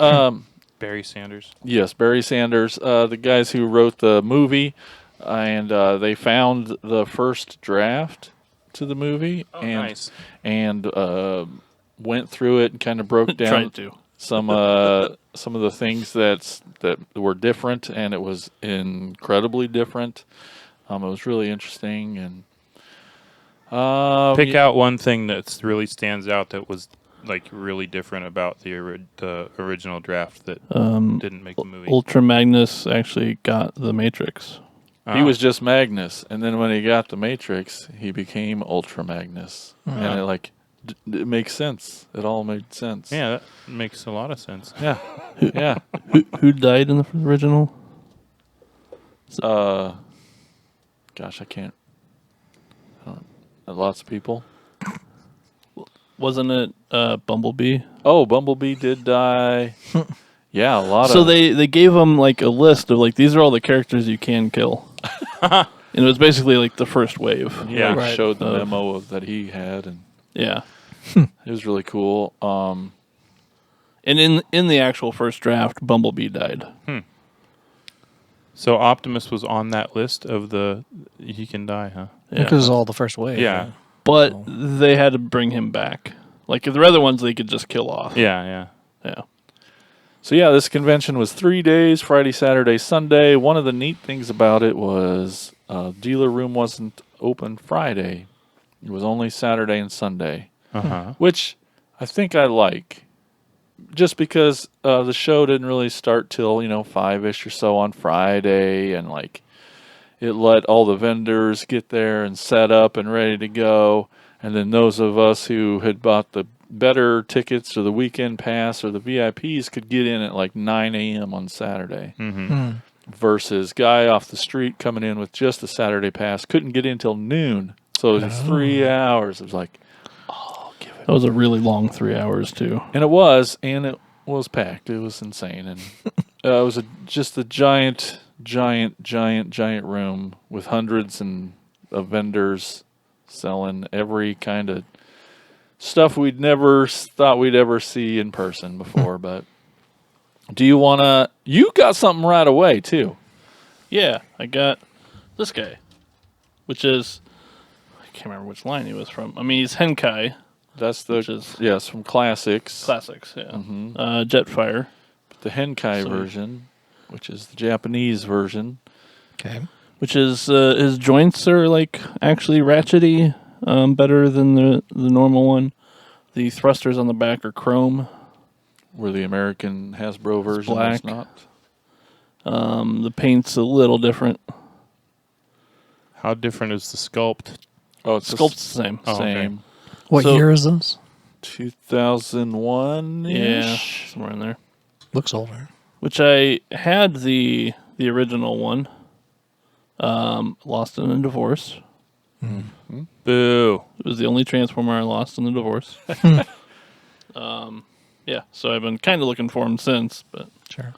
[SPEAKER 3] Barry Sanders.
[SPEAKER 2] Yes, Barry Sanders, the guys who wrote the movie, and they found the first draft to the movie,
[SPEAKER 3] Oh,
[SPEAKER 2] and
[SPEAKER 3] nice.
[SPEAKER 2] and went through it and kind of broke down
[SPEAKER 5] Tried to.
[SPEAKER 2] some of the things that were different, and it was incredibly different. It was really interesting, and
[SPEAKER 3] Pick out one thing that's really stands out that was like really different about the original draft that didn't make the movie.
[SPEAKER 5] Ultra Magnus actually got the Matrix.
[SPEAKER 2] He was just Magnus, and then when he got the Matrix, he became Ultra Magnus, and it makes sense. It all made sense.
[SPEAKER 3] Yeah, that makes a lot of sense.
[SPEAKER 2] Yeah, yeah.
[SPEAKER 5] Who died in the original?
[SPEAKER 2] Gosh, I can't. Lots of people.
[SPEAKER 5] Wasn't it Bumblebee?
[SPEAKER 2] Oh, Bumblebee did die. Yeah, a lot
[SPEAKER 5] So
[SPEAKER 2] of.
[SPEAKER 5] they gave him like a list of like these are all the characters you can kill. And it was basically like the first wave.
[SPEAKER 2] Yeah,
[SPEAKER 3] Right.
[SPEAKER 2] showed the memo that he had, and
[SPEAKER 5] Yeah.
[SPEAKER 2] it was really cool.
[SPEAKER 5] And in the actual first draft, Bumblebee died.
[SPEAKER 3] So Optimus was on that list of the he can die, huh?
[SPEAKER 5] Yeah.
[SPEAKER 4] Because it's all the first wave.
[SPEAKER 3] Yeah.
[SPEAKER 5] But they had to bring him back. Like the other ones they could just kill off.
[SPEAKER 3] Yeah.
[SPEAKER 5] Yeah.
[SPEAKER 2] So yeah, this convention was 3 days: Friday, Saturday, Sunday. One of the neat things about it was dealer room wasn't open Friday; it was only Saturday and Sunday, which I think I like. Just because the show didn't really start till 5-ish or so on Friday, and like it let all the vendors get there and set up and ready to go, and then those of us who had bought the better tickets or the weekend pass or the VIPs could get in at like 9 a.m. on Saturday. Versus guy off the street coming in with just a Saturday pass couldn't get in till noon, so it was 3 hours. It was like,
[SPEAKER 5] That was a really long 3 hours too.
[SPEAKER 2] and it was packed. It was insane, and it was just a giant room with hundreds of vendors selling every kind of stuff we'd never thought we'd ever see in person before. But do you want to? You got something right away too.
[SPEAKER 5] Yeah, I got this guy, which is I can't remember which line he was from. I mean, he's Henkai.
[SPEAKER 2] That's
[SPEAKER 5] Which is-
[SPEAKER 2] yes from Classics.
[SPEAKER 5] Classics, yeah. Jetfire.
[SPEAKER 2] The Henkai version, which is the Japanese version.
[SPEAKER 4] Okay.
[SPEAKER 5] Which is his joints are like actually ratchety, better than the normal one. The thrusters on the back are chrome.
[SPEAKER 2] Where the American Hasbro version
[SPEAKER 5] black.
[SPEAKER 2] is not.
[SPEAKER 5] The paint's a little different.
[SPEAKER 3] How different is the sculpt?
[SPEAKER 2] Oh, it's
[SPEAKER 5] Sculpt's the same.
[SPEAKER 3] Oh, okay.
[SPEAKER 2] same.
[SPEAKER 4] What
[SPEAKER 5] So-
[SPEAKER 4] year is this?
[SPEAKER 2] 2001.
[SPEAKER 5] Yeah, somewhere in there.
[SPEAKER 4] Looks older.
[SPEAKER 5] Which I had the original one. Lost in a divorce.
[SPEAKER 3] Boo.
[SPEAKER 5] It was the only Transformer I lost in the divorce. Yeah, so I've been kind of looking for him since, but
[SPEAKER 4] Sure.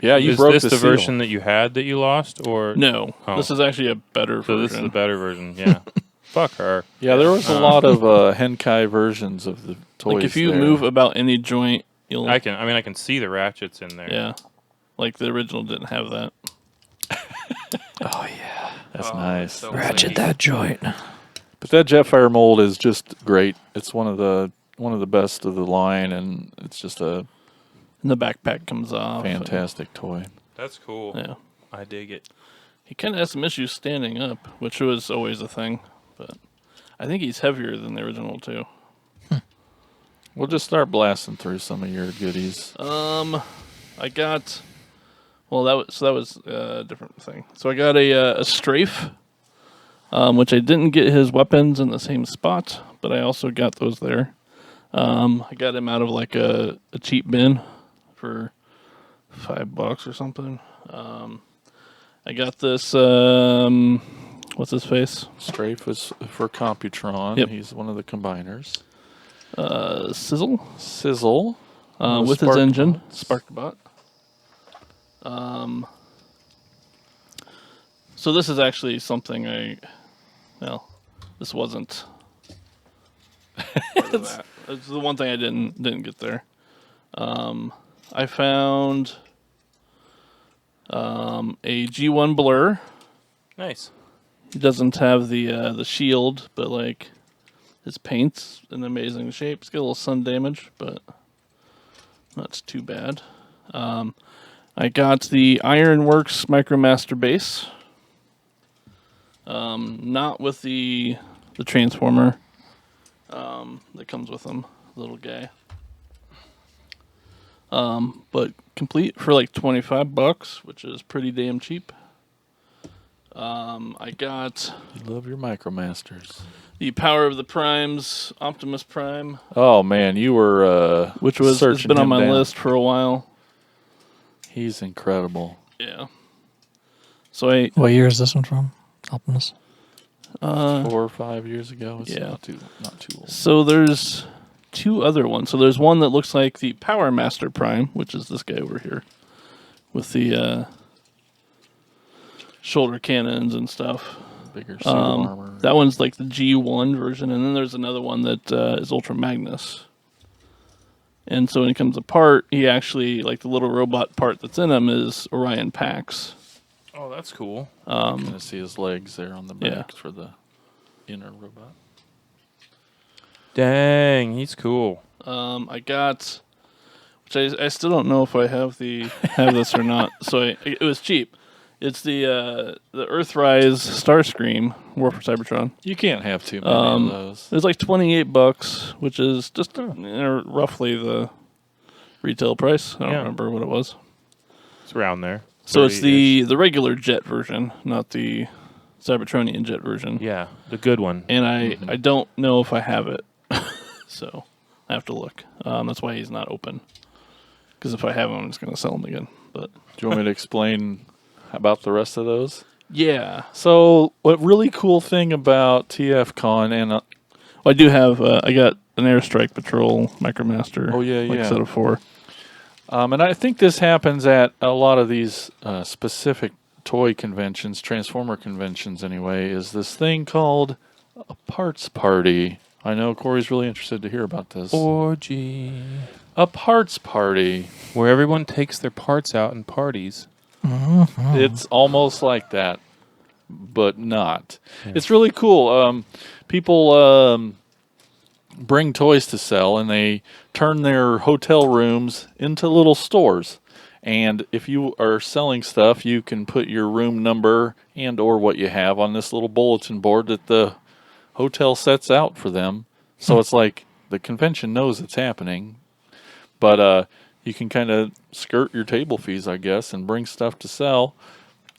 [SPEAKER 2] Yeah, you
[SPEAKER 3] Is
[SPEAKER 2] broke
[SPEAKER 3] this
[SPEAKER 2] the
[SPEAKER 3] the
[SPEAKER 2] seal.
[SPEAKER 3] version that you had that you lost, or
[SPEAKER 5] no,
[SPEAKER 3] Oh.
[SPEAKER 5] this is actually a better
[SPEAKER 3] So
[SPEAKER 5] version.
[SPEAKER 3] this is the better version. Yeah. Fuck her.
[SPEAKER 2] Yeah, there was a lot of Henkai versions of the toys.
[SPEAKER 5] Like if you
[SPEAKER 2] there.
[SPEAKER 5] move about any joint, you'll
[SPEAKER 3] I can see the ratchets in there.
[SPEAKER 5] yeah. Like the original didn't have that.
[SPEAKER 4] Oh yeah.
[SPEAKER 2] That's nice.
[SPEAKER 3] so
[SPEAKER 4] Ratchet that joint.
[SPEAKER 2] But that Jetfire mold is just great. It's one of the best of the line, and it's just a
[SPEAKER 5] And the backpack comes off.
[SPEAKER 2] fantastic toy.
[SPEAKER 3] That's cool.
[SPEAKER 5] Yeah.
[SPEAKER 3] I dig it.
[SPEAKER 5] He kind of has some issues standing up, which was always a thing. But I think he's heavier than the original too.
[SPEAKER 2] We'll just start blasting through some of your goodies.
[SPEAKER 5] I got. Well, that was a different thing. So I got a strafe, which I didn't get his weapons in the same spot, but I also got those there. I got him out of like a cheap bin for $5 or something. I got this. What's his face?
[SPEAKER 2] Strafe was for Computron.
[SPEAKER 5] Yep.
[SPEAKER 2] He's one of the combiners.
[SPEAKER 5] Sizzle. With his engine, Sparkbot. So this is actually something this wasn't part of that. It's the one thing I didn't get there. I found a G1 Blur.
[SPEAKER 3] Nice.
[SPEAKER 5] He doesn't have the shield, but like his paint's in amazing shape. It's got a little sun damage, but not too bad. I got the Ironworks Micromaster base. Not with the transformer that comes with them, little guy. But complete for like $25, which is pretty damn cheap. I got
[SPEAKER 2] You love your Micromasters.
[SPEAKER 5] the Power of the Primes, Optimus Prime,
[SPEAKER 2] Oh man, you were
[SPEAKER 5] which was it's
[SPEAKER 2] searching
[SPEAKER 5] been on
[SPEAKER 2] him
[SPEAKER 5] my
[SPEAKER 2] down.
[SPEAKER 5] list for a while.
[SPEAKER 2] He's incredible.
[SPEAKER 5] Yeah. So
[SPEAKER 4] What year is this one from? Optimus.
[SPEAKER 2] 4 or 5 years ago. It's
[SPEAKER 5] yeah.
[SPEAKER 2] not too old.
[SPEAKER 5] So there's two other ones. So there's one that looks like the Power Master Prime, which is this guy over here, with the shoulder cannons and stuff.
[SPEAKER 2] Bigger suit armor.
[SPEAKER 5] That one's like the G1 version, and then there's another one that is Ultra Magnus. And so when it comes apart, he actually, like the little robot part that's in him is Orion Pax.
[SPEAKER 3] Oh, that's cool.
[SPEAKER 2] You can see his legs there on the back for the inner robot.
[SPEAKER 3] Dang, he's cool.
[SPEAKER 5] I got, which I still don't know if I have this or not. So it was cheap. It's the Earthrise Starscream War for Cybertron.
[SPEAKER 2] You can't have too many of those.
[SPEAKER 5] It was like $28, which is just roughly the retail price. I don't remember what it was.
[SPEAKER 3] It's around there.
[SPEAKER 5] So it's
[SPEAKER 3] 30-ish.
[SPEAKER 5] the regular jet version, not the Cybertronian jet version.
[SPEAKER 3] Yeah, the good one.
[SPEAKER 5] And I don't know if I have it, so I have to look. That's why he's not open. Because if I have him, I'm just going to sell him again. But
[SPEAKER 2] Do you want me to explain about the rest of those?
[SPEAKER 5] yeah,
[SPEAKER 2] So, what really cool thing about TFcon and
[SPEAKER 5] well, I do have. I got an Airstrike Patrol Micromaster.
[SPEAKER 2] Oh, yeah,
[SPEAKER 5] like
[SPEAKER 2] yeah.
[SPEAKER 5] set of 4.
[SPEAKER 2] and I think this happens at a lot of these specific toy conventions, Transformer conventions anyway, is this thing called a parts party. I know Corey's really interested to hear about this.
[SPEAKER 3] Orgy.
[SPEAKER 2] A parts party.
[SPEAKER 3] Where everyone takes their parts out and parties.
[SPEAKER 2] It's almost like that, but not. It's really cool. People bring toys to sell, and they turn their hotel rooms into little stores. And if you are selling stuff, you can put your room number and or what you have on this little bulletin board that the hotel sets out for them. So it's like the convention knows it's happening, but you can kind of skirt your table fees, I guess, and bring stuff to sell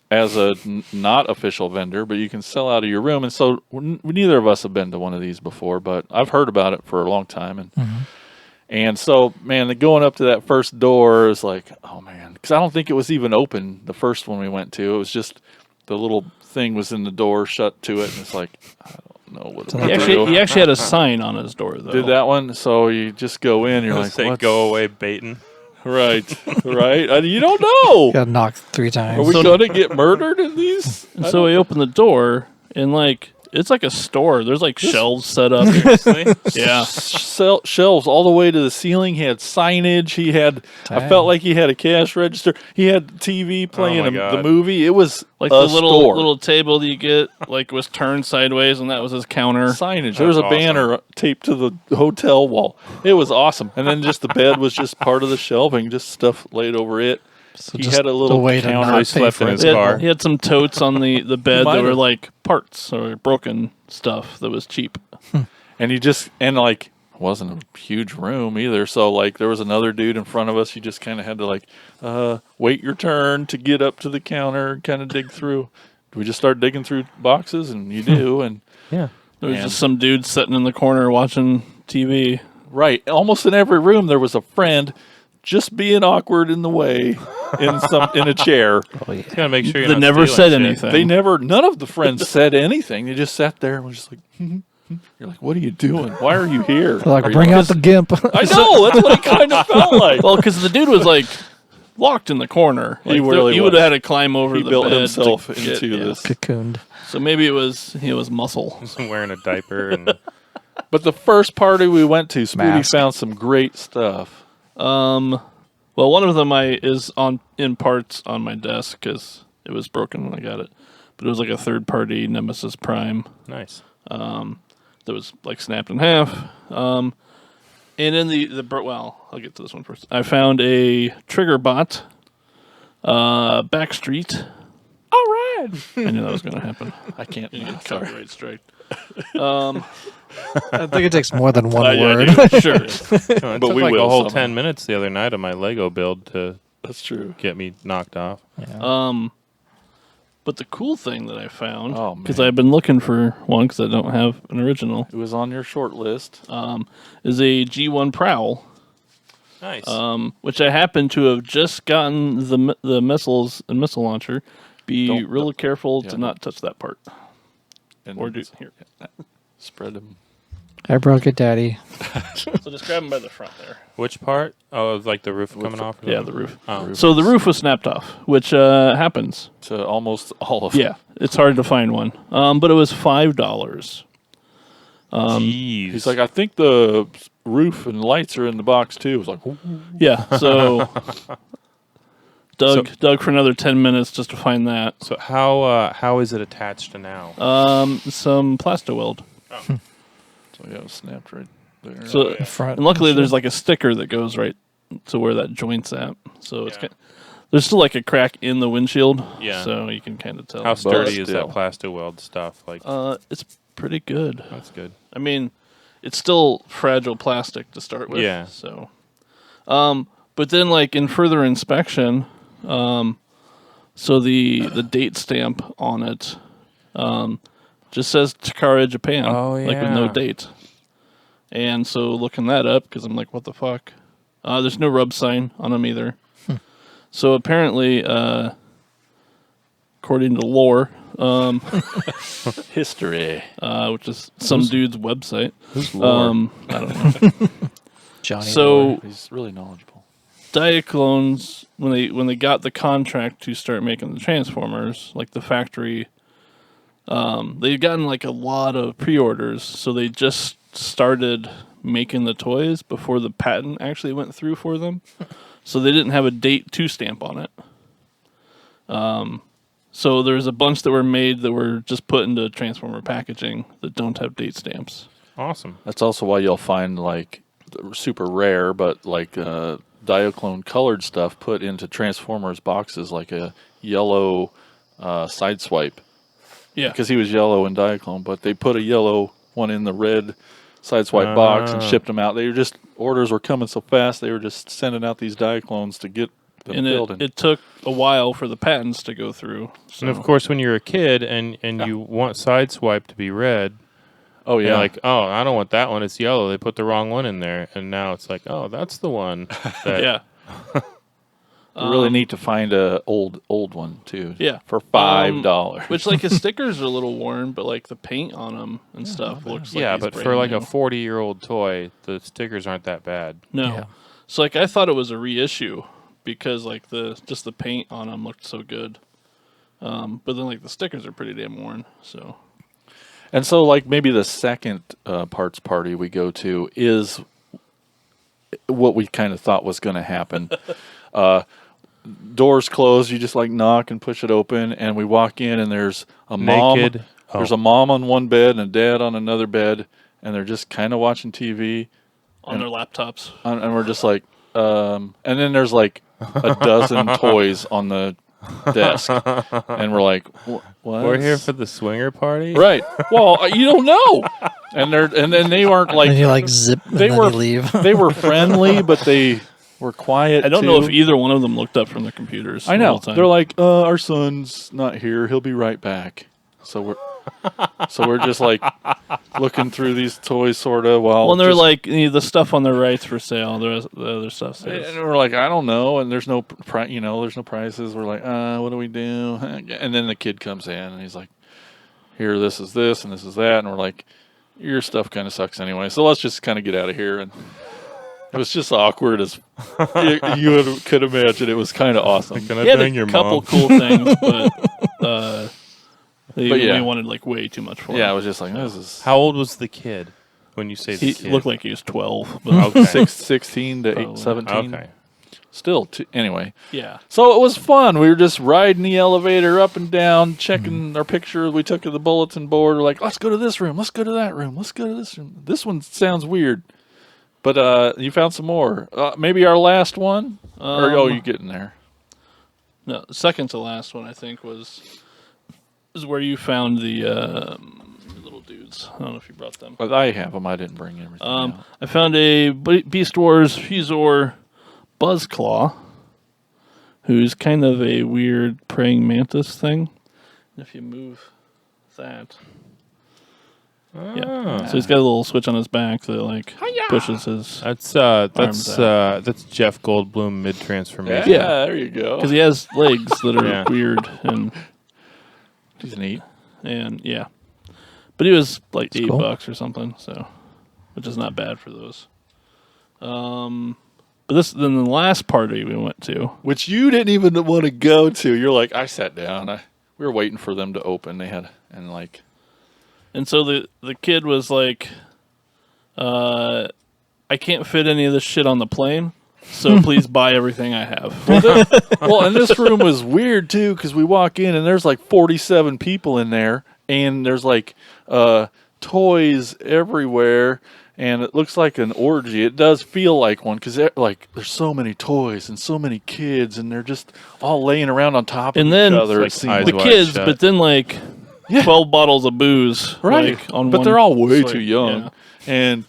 [SPEAKER 2] as a not official vendor, but you can sell out of your room. And so neither of us have been to one of these before, but I've heard about it for a long time. And so, man, going up to that first door is like, oh, man, because I don't think it was even open, the first one we went to. It was just the little thing was in the door, shut to it, and it's like, I don't know what
[SPEAKER 5] He actually had a sign on his door, though.
[SPEAKER 2] Did that one? So you just go in, you're like,
[SPEAKER 3] Say
[SPEAKER 2] what's...
[SPEAKER 3] go away baiting.
[SPEAKER 2] Right, right. You don't know.
[SPEAKER 4] Got knocked 3 times.
[SPEAKER 2] Are we going to get murdered in these?
[SPEAKER 5] And so we opened the door, and like it's like a store. There's like shelves set up. Yeah,
[SPEAKER 2] Shelves all the way to the ceiling. He had signage. He had. I
[SPEAKER 4] Dang.
[SPEAKER 2] felt like he had a cash register. He had TV playing
[SPEAKER 3] my
[SPEAKER 2] the
[SPEAKER 3] God.
[SPEAKER 2] movie. It was
[SPEAKER 5] like
[SPEAKER 2] a
[SPEAKER 5] the
[SPEAKER 2] store.
[SPEAKER 5] little table that you get like was turned sideways, and that was his counter.
[SPEAKER 2] Signage. There was a
[SPEAKER 3] awesome.
[SPEAKER 2] banner taped to the hotel wall. It was awesome. And then just the bed was just part of the shelving, just stuff laid over it.
[SPEAKER 4] So
[SPEAKER 2] he
[SPEAKER 4] just
[SPEAKER 2] had a little
[SPEAKER 4] the way to
[SPEAKER 2] counter.
[SPEAKER 4] not
[SPEAKER 3] He slept
[SPEAKER 4] pay
[SPEAKER 3] in
[SPEAKER 4] for
[SPEAKER 3] his
[SPEAKER 4] it.
[SPEAKER 3] car.
[SPEAKER 5] He had some totes on the bed
[SPEAKER 2] might
[SPEAKER 5] that were
[SPEAKER 2] have.
[SPEAKER 5] like parts or broken stuff that was cheap.
[SPEAKER 2] And he just, and like, wasn't a huge room either. So like, there was another dude in front of us. You just kind of had to like, wait your turn to get up to the counter and kind of dig through. We just start digging through boxes, and you do, and
[SPEAKER 3] Yeah.
[SPEAKER 5] There was
[SPEAKER 2] Man.
[SPEAKER 5] just some dude sitting in the corner watching TV.
[SPEAKER 2] right, almost in every room there was a friend just being awkward in the way in a chair.
[SPEAKER 4] Oh yeah.
[SPEAKER 3] Gotta make sure you're
[SPEAKER 5] They
[SPEAKER 3] not
[SPEAKER 5] never
[SPEAKER 3] stealing
[SPEAKER 5] said
[SPEAKER 3] shit.
[SPEAKER 5] anything.
[SPEAKER 2] None of the friends said anything. They just sat there and was just like, you're like, what are you doing? Why are you here?
[SPEAKER 4] They're like,
[SPEAKER 2] Are you
[SPEAKER 4] bring out the gimp.
[SPEAKER 2] I know, that's what it kind of felt like.
[SPEAKER 5] Well, because the dude was like locked in the corner.
[SPEAKER 2] He
[SPEAKER 5] Like,
[SPEAKER 2] really
[SPEAKER 5] he
[SPEAKER 2] was.
[SPEAKER 5] would have had to climb over
[SPEAKER 2] He
[SPEAKER 5] the
[SPEAKER 2] built
[SPEAKER 5] bed to
[SPEAKER 2] himself
[SPEAKER 5] get-
[SPEAKER 2] into
[SPEAKER 5] yeah.
[SPEAKER 2] this.
[SPEAKER 4] Cocooned.
[SPEAKER 5] So maybe he was muscle.
[SPEAKER 3] I'm wearing a diaper and
[SPEAKER 2] But the first party we went to, Spooty
[SPEAKER 4] Mask.
[SPEAKER 2] found some great stuff.
[SPEAKER 5] Well, one of them is in parts on my desk because it was broken when I got it, but it was like a third-party Nemesis Prime
[SPEAKER 3] nice.
[SPEAKER 5] that was like snapped in half. And in well, I'll get to this one first. I found a trigger bot, Backstreet.
[SPEAKER 2] All right.
[SPEAKER 5] I knew that was going to happen.
[SPEAKER 2] I can't.
[SPEAKER 5] You get
[SPEAKER 2] Sorry.
[SPEAKER 5] copyright strike.
[SPEAKER 4] I think it takes more than one word.
[SPEAKER 5] Sure.
[SPEAKER 3] No, it
[SPEAKER 2] But
[SPEAKER 3] took
[SPEAKER 2] we
[SPEAKER 3] like
[SPEAKER 2] will
[SPEAKER 3] a whole
[SPEAKER 2] somehow.
[SPEAKER 3] 10 minutes the other night on my Lego build to
[SPEAKER 2] That's true.
[SPEAKER 3] get me knocked off.
[SPEAKER 5] But the cool thing that I found,
[SPEAKER 2] Oh,
[SPEAKER 5] because
[SPEAKER 2] man.
[SPEAKER 5] I've been looking for one because I don't have an original,
[SPEAKER 2] It was on your short list.
[SPEAKER 5] is a G1 Prowl.
[SPEAKER 3] Nice.
[SPEAKER 5] Which I happen to have just gotten the missiles and missile launcher. Be
[SPEAKER 2] Don't-
[SPEAKER 5] real careful
[SPEAKER 2] yeah,
[SPEAKER 5] to not touch that part.
[SPEAKER 2] And
[SPEAKER 5] Or do here.
[SPEAKER 2] spread them.
[SPEAKER 4] I broke it, Daddy.
[SPEAKER 5] So just grab them by the front there.
[SPEAKER 3] Which part? Oh, it was like the roof coming off? or
[SPEAKER 5] Yeah,
[SPEAKER 3] something?
[SPEAKER 5] the roof.
[SPEAKER 3] Oh.
[SPEAKER 5] So the roof was snapped off, which happens.
[SPEAKER 2] To almost all of them.
[SPEAKER 5] Yeah, it's hard to find one. But it was $5.
[SPEAKER 3] Jeez.
[SPEAKER 2] He's like, I think the roof and lights are in the box too. It was like, ooh.
[SPEAKER 5] Yeah, so dug for another 10 minutes just to find that.
[SPEAKER 3] So how is it attached to now?
[SPEAKER 5] Some Plastoweld.
[SPEAKER 2] So yeah, it was snapped right there.
[SPEAKER 5] So
[SPEAKER 4] The front.
[SPEAKER 5] and luckily there's like a sticker that goes right to where that joint's at. So it's there's still like a crack in the windshield.
[SPEAKER 3] Yeah.
[SPEAKER 5] So you can kind of tell.
[SPEAKER 3] How sturdy is
[SPEAKER 2] still.
[SPEAKER 3] that Plastoweld stuff? Like
[SPEAKER 5] It's pretty good.
[SPEAKER 3] that's good.
[SPEAKER 5] I mean, it's still fragile plastic to start with.
[SPEAKER 3] Yeah.
[SPEAKER 5] So, but then like in further inspection, so the date stamp on it, just says Takara Japan.
[SPEAKER 3] Oh,
[SPEAKER 5] Like with no
[SPEAKER 3] yeah.
[SPEAKER 5] date. And so looking that up because I'm like, what the fuck? There's no rub sign on them either. So apparently, according to lore,
[SPEAKER 2] History.
[SPEAKER 5] which is some dude's website.
[SPEAKER 2] Lore?
[SPEAKER 5] I don't know.
[SPEAKER 4] Johnny.
[SPEAKER 5] So
[SPEAKER 2] He's really knowledgeable.
[SPEAKER 5] Diaclones, when they got the contract to start making the Transformers, like the factory, they'd gotten like a lot of pre-orders, so they just started making the toys before the patent actually went through for them. So they didn't have a date to stamp on it. So there's a bunch that were made that were just put into Transformer packaging that don't have date stamps.
[SPEAKER 3] Awesome.
[SPEAKER 2] That's also why you'll find like super rare, but like Diaclone colored stuff put into Transformers boxes, like a yellow sideswipe.
[SPEAKER 5] Yeah.
[SPEAKER 2] Because he was yellow in Diaclone, but they put a yellow one in the red sideswipe box and shipped them out. They were just, orders were coming so fast, they were just sending out these Diaclones to get them
[SPEAKER 5] And
[SPEAKER 2] filled.
[SPEAKER 5] it took a while for the patents to go through. So.
[SPEAKER 3] And of course, when you're a kid and you want Sideswipe to be red,
[SPEAKER 2] oh, yeah.
[SPEAKER 3] you're like, oh, I don't want that one. It's yellow. They put the wrong one in there, and now it's like, oh, that's the one. That,
[SPEAKER 5] Yeah.
[SPEAKER 2] really neat to find a old one, too.
[SPEAKER 5] Yeah.
[SPEAKER 2] For $5.
[SPEAKER 5] Which, like, his stickers are a little worn, but, like, the paint on them and stuff looks like
[SPEAKER 3] yeah,
[SPEAKER 5] he's
[SPEAKER 3] but
[SPEAKER 5] brand
[SPEAKER 3] for like
[SPEAKER 5] new.
[SPEAKER 3] a 40-year-old toy, the stickers aren't that bad.
[SPEAKER 5] No.
[SPEAKER 4] Yeah.
[SPEAKER 5] So, like, I thought it was a reissue because, like, just the paint on them looked so good. But then, like, the stickers are pretty damn worn, so...
[SPEAKER 2] And so, like, maybe the second parts party we go to is what we kind of thought was going to happen. Doors closed, you just, like, knock and push it open, and we walk in, and there's a mom.
[SPEAKER 3] Naked. Oh.
[SPEAKER 2] There's a mom on one bed and a dad on another bed, and they're just kind of watching TV.
[SPEAKER 5] On their laptops.
[SPEAKER 2] And we're just like, and then there's like a dozen toys on the desk, and we're like, what?
[SPEAKER 3] We're here for the swinger party,
[SPEAKER 2] Right. Well, you don't know. And then they weren't like
[SPEAKER 4] And you like zip and
[SPEAKER 2] they
[SPEAKER 4] then
[SPEAKER 2] were
[SPEAKER 4] you leave.
[SPEAKER 2] they were friendly, but they were quiet.
[SPEAKER 5] I don't know if
[SPEAKER 2] too.
[SPEAKER 5] either one of them looked up from their computers.
[SPEAKER 2] I
[SPEAKER 5] the
[SPEAKER 2] know.
[SPEAKER 5] whole time.
[SPEAKER 2] They're like, our son's not here. He'll be right back. So we're just like looking through these toys, sort of. While
[SPEAKER 5] well, they're
[SPEAKER 2] just-
[SPEAKER 5] like the stuff on the right's for sale. The other stuff
[SPEAKER 2] and
[SPEAKER 5] says.
[SPEAKER 2] we're like, I don't know, and there's no there's no prices. We're like, what do we do? And then the kid comes in, and he's like, here, this is this, and this is that, and we're like, your stuff kind of sucks anyway, so let's just kind of get out of here. And it was just awkward as you could imagine. It was kind of awesome.
[SPEAKER 3] Can I
[SPEAKER 5] He had
[SPEAKER 3] bang
[SPEAKER 5] a
[SPEAKER 3] your
[SPEAKER 5] couple
[SPEAKER 3] mom?
[SPEAKER 5] cool things, but
[SPEAKER 2] yeah.
[SPEAKER 5] we wanted like way too much for
[SPEAKER 2] Yeah, I
[SPEAKER 5] him.
[SPEAKER 2] was just like, this is
[SPEAKER 3] How old was the kid when you say the
[SPEAKER 5] He
[SPEAKER 3] kid?
[SPEAKER 5] looked like he was 12. But
[SPEAKER 3] Okay.
[SPEAKER 2] 16 to
[SPEAKER 5] Probably.
[SPEAKER 2] 17.
[SPEAKER 3] Okay.
[SPEAKER 2] Still, anyway.
[SPEAKER 5] yeah.
[SPEAKER 2] So it was fun. We were just riding the elevator up and down, checking our pictures we took of the bulletin board. We're like, let's go to this room. Let's go to that room. Let's go to this room. This one sounds weird. But you found some more. Maybe our last one? Or you getting there?
[SPEAKER 5] No, the second to last one I think is where you found the little dudes. I don't know if you brought them.
[SPEAKER 2] But I have them. I didn't bring everything out.
[SPEAKER 5] I found a Beast Wars Fusor Buzzclaw, who's kind of a weird praying mantis thing. And if you move that, yeah. So he's got a little switch on his back that like pushes his.
[SPEAKER 3] That's
[SPEAKER 5] Arms
[SPEAKER 3] that's Jeff Goldblum mid transformation.
[SPEAKER 2] Yeah, there you go.
[SPEAKER 5] Because he has legs that are
[SPEAKER 3] Yeah.
[SPEAKER 5] weird
[SPEAKER 2] He's neat.
[SPEAKER 5] and yeah, but he was like $8
[SPEAKER 4] cool.
[SPEAKER 5] or something, so which is not bad for those. But then the last party we went to,
[SPEAKER 2] Which you didn't even want to go to. You're like, I sat down. We were waiting for them to open. They had, and like,
[SPEAKER 5] and so the kid was like, I can't fit any of this shit on the plane, so please buy everything I have.
[SPEAKER 2] well, and this room was weird too because we walk in and there's like 47 people in there, and there's like toys everywhere, and it looks like an orgy. It does feel like one because like there's so many toys and so many kids, and they're just all laying around on top
[SPEAKER 5] And
[SPEAKER 2] of
[SPEAKER 5] then
[SPEAKER 2] each other.
[SPEAKER 3] like
[SPEAKER 2] It seemed
[SPEAKER 3] eyes
[SPEAKER 5] The
[SPEAKER 2] like.
[SPEAKER 3] wide
[SPEAKER 5] kids,
[SPEAKER 3] shut.
[SPEAKER 5] but then like 12 bottles of booze,
[SPEAKER 2] Right,
[SPEAKER 5] Like, on
[SPEAKER 2] but
[SPEAKER 5] one,
[SPEAKER 2] they're all way
[SPEAKER 5] it's
[SPEAKER 2] too
[SPEAKER 5] like,
[SPEAKER 2] young,
[SPEAKER 5] yeah.
[SPEAKER 2] and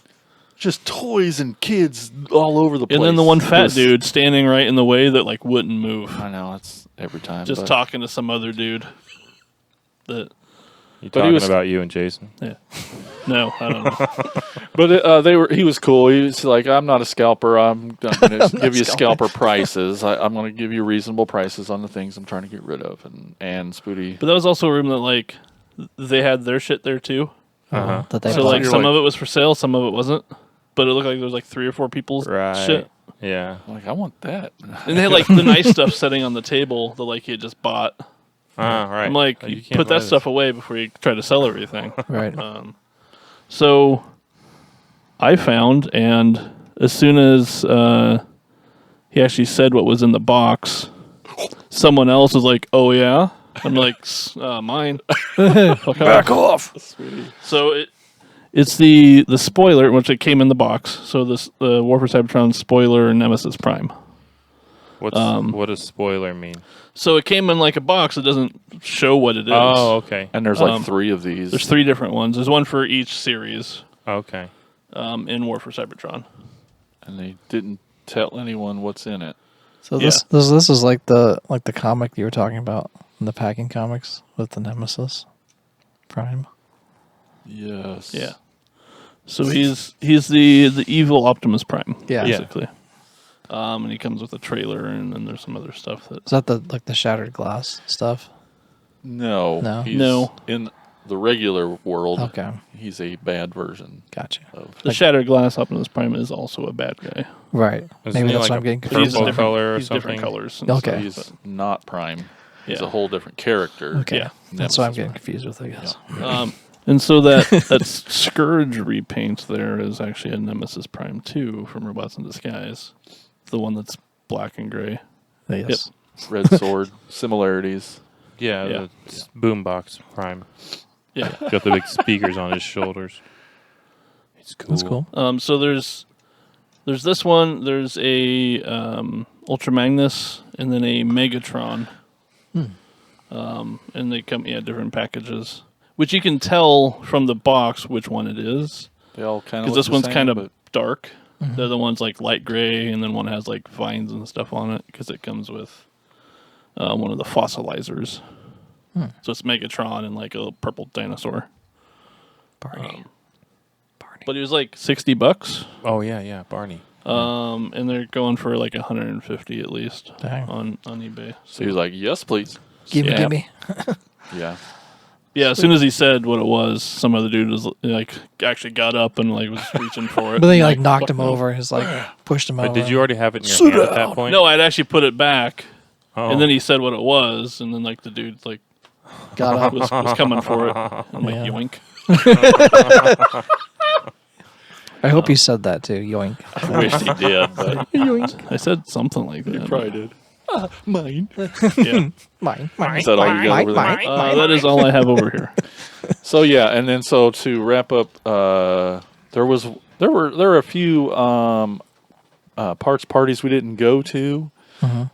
[SPEAKER 2] just toys and kids all over the place.
[SPEAKER 5] And then the one
[SPEAKER 2] It
[SPEAKER 5] fat
[SPEAKER 2] was-
[SPEAKER 5] dude standing right in the way that like wouldn't move,
[SPEAKER 2] I know it's every time.
[SPEAKER 5] just
[SPEAKER 2] but-
[SPEAKER 5] talking to some other dude. That
[SPEAKER 3] You
[SPEAKER 2] But he
[SPEAKER 3] talking
[SPEAKER 2] was-
[SPEAKER 3] about you and Jason?
[SPEAKER 5] no, I don't know.
[SPEAKER 2] But he was cool. He was like, I'm not a scalper. I'm not going to give you scalper prices. I'm going to give you reasonable prices on the things I'm trying to get rid of. And Spooty.
[SPEAKER 5] But that was also a room that like they had their shit there too.
[SPEAKER 3] Uh-huh.
[SPEAKER 4] That they
[SPEAKER 5] So
[SPEAKER 4] bought.
[SPEAKER 5] like
[SPEAKER 2] you're
[SPEAKER 5] some
[SPEAKER 2] like-
[SPEAKER 5] of it was for sale, some of it wasn't. But it looked like there was like 3 or 4 people's
[SPEAKER 3] Right.
[SPEAKER 5] shit.
[SPEAKER 3] Yeah.
[SPEAKER 2] I'm like, I want that.
[SPEAKER 5] And they had like the nice stuff sitting on the table that like he had just bought.
[SPEAKER 3] Right.
[SPEAKER 5] I'm like,
[SPEAKER 3] Oh,
[SPEAKER 5] you
[SPEAKER 3] can't
[SPEAKER 5] put
[SPEAKER 3] buy
[SPEAKER 5] that
[SPEAKER 3] this.
[SPEAKER 5] stuff away before you try to sell everything.
[SPEAKER 4] Right.
[SPEAKER 5] So I found, and as soon as he actually said what was in the box, someone else was like, "Oh yeah," I'm like, "Mine." Fuck
[SPEAKER 2] Back off.
[SPEAKER 5] So it's the spoiler, which it came in the box. So this the War for Cybertron spoiler Nemesis Prime.
[SPEAKER 3] What does spoiler mean?
[SPEAKER 5] So it came in like a box. It doesn't show what it is.
[SPEAKER 3] Oh, okay.
[SPEAKER 2] And there's like 3 of these.
[SPEAKER 5] There's 3 different ones. There's one for each series
[SPEAKER 3] Okay.
[SPEAKER 5] in War for Cybertron.
[SPEAKER 2] And they didn't tell anyone what's in it.
[SPEAKER 4] So this is like the comic you were talking about in the packing comics with the Nemesis Prime.
[SPEAKER 2] Yes.
[SPEAKER 5] Yeah. So he's the evil Optimus Prime.
[SPEAKER 4] Yeah.
[SPEAKER 5] Basically. And he comes with a trailer, and then there's some other stuff that.
[SPEAKER 4] Is that the shattered glass stuff?
[SPEAKER 2] No.
[SPEAKER 4] No?
[SPEAKER 2] He's
[SPEAKER 5] No.
[SPEAKER 2] In the regular world,
[SPEAKER 4] Okay,
[SPEAKER 2] he's a bad version
[SPEAKER 4] gotcha.
[SPEAKER 2] of.
[SPEAKER 5] The Shattered Glass Optimus Prime is also a bad guy.
[SPEAKER 4] Right.
[SPEAKER 3] Isn't
[SPEAKER 4] Maybe
[SPEAKER 3] he
[SPEAKER 4] that's
[SPEAKER 3] like
[SPEAKER 4] what
[SPEAKER 3] a
[SPEAKER 4] I'm getting
[SPEAKER 5] But
[SPEAKER 4] confused.
[SPEAKER 5] he's
[SPEAKER 3] purple color or
[SPEAKER 5] He's
[SPEAKER 3] something?
[SPEAKER 5] different colors. And
[SPEAKER 4] Okay.
[SPEAKER 5] stuff,
[SPEAKER 2] He's not Prime. He's
[SPEAKER 5] Yeah.
[SPEAKER 2] a whole different character.
[SPEAKER 4] Okay,
[SPEAKER 5] Yeah.
[SPEAKER 4] that's what I'm
[SPEAKER 2] Nemesis
[SPEAKER 4] getting
[SPEAKER 2] Prime.
[SPEAKER 4] confused with, I guess.
[SPEAKER 5] but, and so that Scourge repaint there is actually a Nemesis Prime 2 from Robots in Disguise. The one that's black and gray.
[SPEAKER 4] Yes.
[SPEAKER 2] Red Sword. Similarities.
[SPEAKER 3] Yeah.
[SPEAKER 5] Yeah.
[SPEAKER 3] The boombox prime.
[SPEAKER 5] Yeah.
[SPEAKER 3] Got the big speakers on his shoulders. It's cool.
[SPEAKER 4] That's cool.
[SPEAKER 5] So there's There's this one. There's a Ultra Magnus and then a Megatron. And they come different packages, which you can tell from the box which one it is.
[SPEAKER 2] They all kind of
[SPEAKER 5] Because this one's kind of dark. The other one's like light gray, and then one has like vines and stuff on it because it comes with one of the fossilizers. So it's Megatron and like a purple dinosaur.
[SPEAKER 4] Barney.
[SPEAKER 5] But it was like $60.
[SPEAKER 3] Oh yeah, Barney.
[SPEAKER 5] And they're going for like 150 at least
[SPEAKER 4] Dang.
[SPEAKER 5] on eBay.
[SPEAKER 2] So he was like, yes, please.
[SPEAKER 4] Give me.
[SPEAKER 2] Yeah.
[SPEAKER 5] Yeah, as soon as he said what it was, some other dude was like actually got up and like was reaching for it.
[SPEAKER 4] But then he
[SPEAKER 5] and,
[SPEAKER 4] like knocked him
[SPEAKER 5] fucked
[SPEAKER 4] over. He's like pushed him
[SPEAKER 3] But
[SPEAKER 4] over.
[SPEAKER 3] did you already have it in your hand at that point?
[SPEAKER 5] No, I'd actually put it back,
[SPEAKER 3] Oh.
[SPEAKER 5] and then he said what it was, and then like the dude like
[SPEAKER 4] got up?
[SPEAKER 5] was coming for it. I'm like
[SPEAKER 4] Yeah.
[SPEAKER 5] yoink.
[SPEAKER 4] I hope he said that too. Yoink.
[SPEAKER 2] I wish he did, but
[SPEAKER 5] I said something like that.
[SPEAKER 2] he probably did. Mine.
[SPEAKER 5] Yeah.
[SPEAKER 4] Mine.
[SPEAKER 2] Is that all you got over there?
[SPEAKER 5] That is all I have over here.
[SPEAKER 2] So yeah, and then so to wrap up, there were a few parts parties we didn't go to,